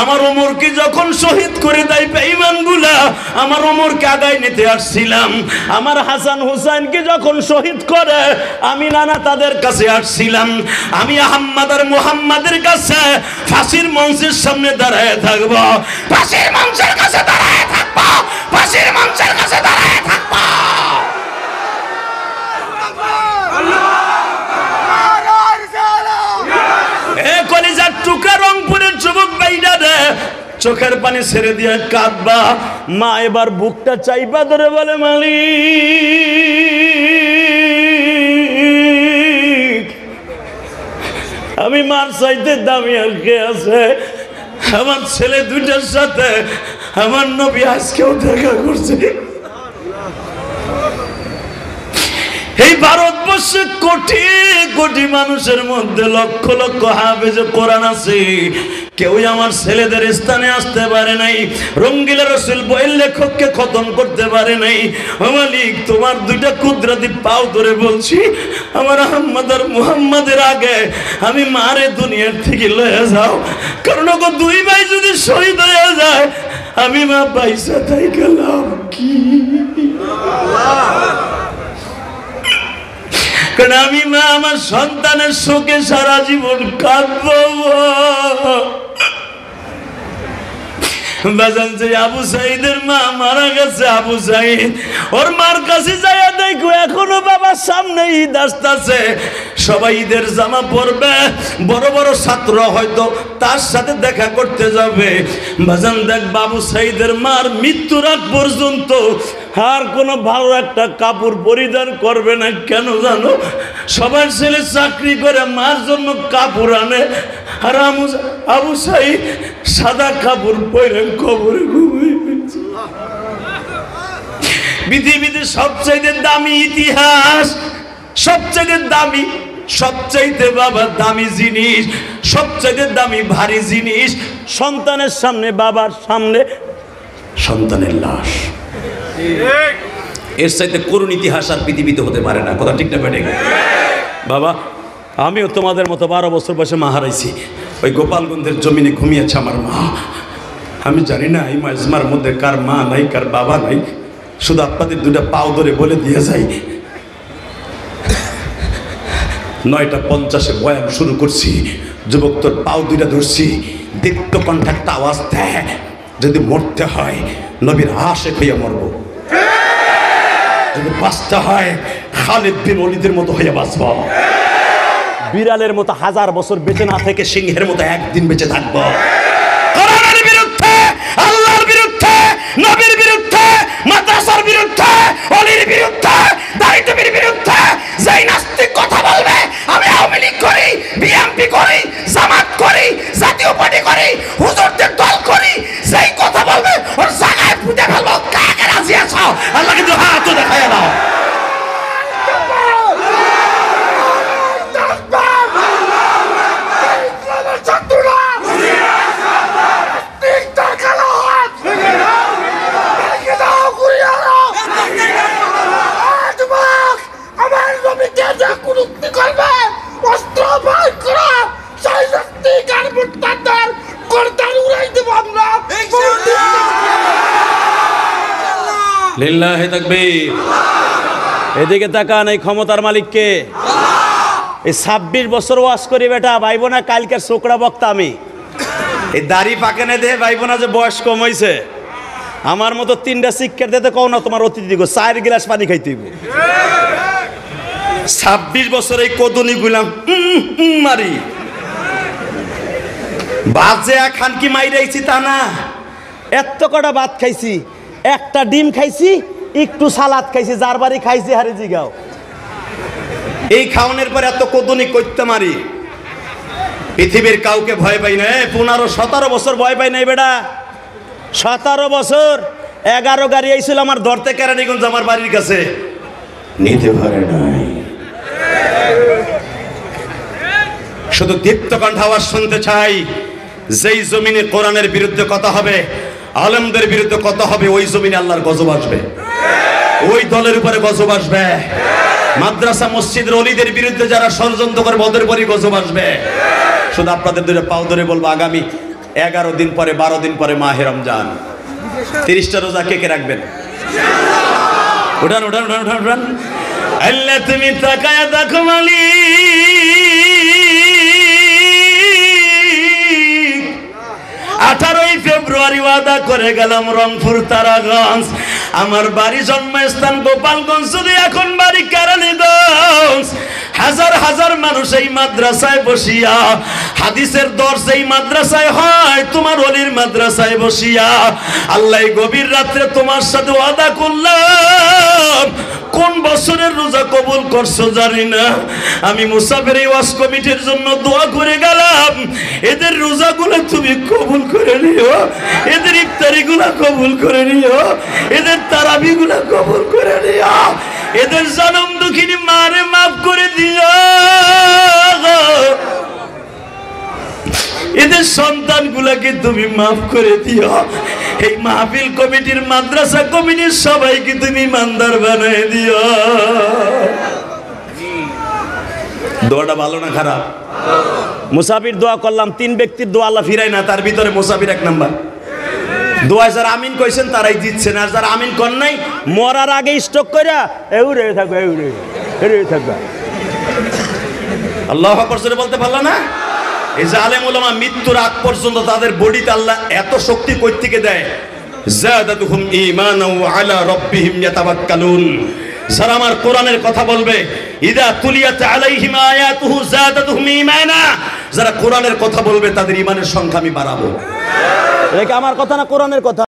আমার ওমরকে যখন শহীদ করে দেয় বেঈমানগুলা, আমার ওমরকে আগায় নিতে আসছিলাম। আমার হাসান হুসাইনকে যখন শহীদ করে আমি নানা তাদের কাছে আসছিলাম। আমি আহমদ আর মুহাম্মাদের কাছে ফাঁসির মঞ্চের সামনে দাঁড়ায় থাকবো, ফাঁসির মঞ্চের কাছে দাঁড়ায় থাকবো, ফাঁসির মঞ্চের কাছে দাঁড়ায় থাকবো। কলিজার টুকরা রংপুরের যুবক ভাইরা রে, চোখের পানি ছেড়ে দিয়ে কাঁদবা। মা এবার বুকটা চাইবা ধরে বলে, মালিক আমি মার চাইতে দামি আর কে আছে? আমার ছেলে দুইটার সাথে আমার নবী আজকেও দেখা করছে। এই ভারতবর্ষে কোটি কোটি মানুষের মধ্যে লক্ষ লক্ষ হাফেজ কোরআন আছে, কেউই আমার ছেলেদের স্থানে আসতে পারে নাই। রঙ্গিলা রসুল বইয়ের লেখককে খতম করতে পারে নাই। মালিক তোমার দুইটা কুদরতি পাও ধরে বলছি, আমার আহমদ আর মুহাম্মাদের আগে আমি মারে দুনিয়ার থেকে লয়ে যাও, কারণ ওকে দুই ভাই যদি শহীদ হয়ে যায় আমি মা পয়সা তাই গেলাম কি? কারণ আমি মা আমার সন্তানের শোকে সারা জীবন কাঁদবো। বাজান যে আবু সাইদের মা মারা গেছে, আবু সাইদ ওর মার কাছে যাইয়া দেখো এখনো বাবার সামনে ঈদ আসতেছে, সবাই ঈদের জামা পরবে, বড় বড় ছাত্র হয়তো তার সাথে দেখা করতে যাবে। বাজান দেখ বাবু সাইদের মার মৃত্যুর আগ পর্যন্ত আর কোনো ভালো একটা কাপড় পরিধান করবে না। কেন জানো? সবার ছেলে চাকরি করে মার জন্য কাপড় আনে, আর আবু সাইদ সাদা কাপড় পরে কবরে ঘুমিয়ে গেছে। পৃথিবীতে সবচাইতে দামি ইতিহাস, সবচাইতে দামি, সবচাইতে বাবা দামি জিনিস, সবচাইতে দামি ভারী জিনিস সন্তানের সামনে, বাবার সামনে সন্তানের লাশ। এর চাইতে করুণ ইতিহাস আর পৃথিবীতে হতে পারে না। কথা ঠিক না বেটে? বাবা আমিও তোমাদের মতো 12 বছর বয়সে মা হারাইছি। ওই গোপালগঞ্জের জমিনে ঘুমিয়েছে আমার মা। আমি জানি না এই মাজমার মধ্যে কার মা নাই, কার বাবা নাই, শুধু আপনাদের দুটা পাও ধরে বলে দিয়ে যাই, 9:50 বয়ান শুরু করছি, যুবক তোর পাও দুইটা ধরছি, দীপ্ত কণ্ঠে একটা আওয়াজ দেয়, যদি মরতে হয় নবীর আশিক হইয়া মরব, যদি বাঁচতে হয় খালিদ বিন ওলীদের মতো হইয়া বাঁচব, বিড়ালের মতো 1000 বছর বেঁচে না থেকে সিংহের মতো একদিন বেঁচে থাকবো। কোরআনের বিরুদ্ধে, আল্লাহর বিরুদ্ধে, নবীর বিরুদ্ধে, মাদ্রাসার বিরুদ্ধে, ওলির বিরুদ্ধে, দায়িত্বের বিরুদ্ধে যেই নাস্তিক কথা বলবে, আমি আওয়ামী লীগ করি, বিএনপি করি, জামাত করি, জাতীয় পার্টি করি, হুজুরদের দল করি, যেই কথা বলবে ওর জায়গায় পুঁতে ফেলবো। কাকে রাজি আছো? আল্লাহ কিন্তু হাত দেখাইয়া দাও। লিল্লাহি তাকবীর। এদিকে তাকান, এই ক্ষমতার মালিককে। এই 26 বছর ওয়াজ করি বেটা, ভাইবো না কালকের ছোকরা বক্তা আমি। এই দাড়ি পাকে না দে ভাইবো না যে বয়স কম হয়েছে। আমার মতো 3টা শিক্ষার দিতে কও না তোমার অতিথি গো 4 গ্লাস পানি খাইতে হইব। 26 বছর এই কদনি গুলাম মারি। বাজে খান কি মাইরাইছি তা না, এত কটা ভাত খাইছি, একটা ডিম খাইছি, একটু সালাদ খাইছি, যার বাড়ি খাইছি হারে জিগাও। এই খাওয়ানোর পর এত কদনি করতে মারি, পৃথিবীর কাউকে ভয় পাই না। 15-17 বছর ভয় পাই নাই বেটা, 17 বছর 11 গাড়ি আইছিল আমার ধরতে কেরানীগঞ্জ আমার বাড়ির কাছে, নিতে পারে নাই। শুধু দীপ্ত কণ্ঠ আওয়াজ শুনতে চাই, যেই জমিনে কোরআনের বিরুদ্ধে কথা হবে, আলেমদের বিরুদ্ধে কথা হবে, ওই জমিনে আল্লাহর গজব আসবে, ওই দলের উপরে গজব আসবে। মাদ্রাসা মসজিদের অলিদের বিরুদ্ধে যারা ষড়যন্ত্র করে ওদের পরই গজব আসবে। শুধু আপনাদের দুটো পাও ধরে বলবো, আগামী 11 দিন পরে 12 দিন পরে মাহে রমজান, 30টা রোজা কে কে রাখবেন? উঠান উঠান উঠান উঠান উঠান। আল্লাহ তুমি তাকায়া দেখো মালিক, 18 ফেব্রুয়ারি ওয়াদা করে গেলাম রংপুর তারাগঞ্জ, আমার বাড়ি জন্মস্থান গোপালগঞ্জ, যদি এখন বাড়ি কেরানীগঞ্জ। হাজার হাজার মানুষ এই মাদ্রাসায় বসিয়া হাদিসের দর্শ এই মাদ্রাসায় হয়, তোমার ওলির মাদ্রাসায় বসিয়া আল্লাহ গভীর রাত্রে তোমার সাথে ওয়াদা করলাম, কোন বছরের রোজা কবুল করছো জানি না, আমি মুসাফির এই ওয়াজ কমিটির জন্য দোয়া করে গেলাম, এদের রোজাগুলো তুমি কবুল করে নিও, এদের ইফতারিগুলো কবুল করে নিও, এদের তারাবিগুলো কবুল করে নিও, এদের জনম দুঃখিনী মারে মাফ করে দিও, এদের সন্তানগুলোকে তুমি মাফ করে দিও। এই মাহফিল কমিটির মাদ্রাসা কমিটির সবাইকে তুমি ইমানদার বানিয়ে দিও। দোয়াটা ভালো না খারাপ? মুসাফির দোয়া করলাম, 3 ব্যক্তির দোয়া আল্লাহ ফিরায় না, তার ভিতরে মুসাফির 1 নাম্বার। দোয়া যারা আমিন কইছেন তারাই জিতছেন, আর যারা আমিন কর নাই মরার আগে স্টক কইরা এউরে থাকবে, এউরে থাকবে। আল্লাহু আকবার জোরে বলতে পারলো না? এই যে আলেম উলামা মৃত্যুর আগ পর্যন্ত তাদের বডিতে আল্লাহ এত শক্তি কই থেকে দেয়, যাদাতুহুম ঈমানাও আলা রাব্বিহিম ইয়াতাওয়াক্কালুন। যারা আমার কোরআনের কথা বলবে, ইদা তুলিয়াত আলাইহিম আয়াতুহু যাদাতুহুম ঈমানা, যারা কোরআনের কথা বলবে তাদের ঈমানের সংখ্যা আমি বাড়াবো। এটা আমার কথা না, কোরআনের কথা।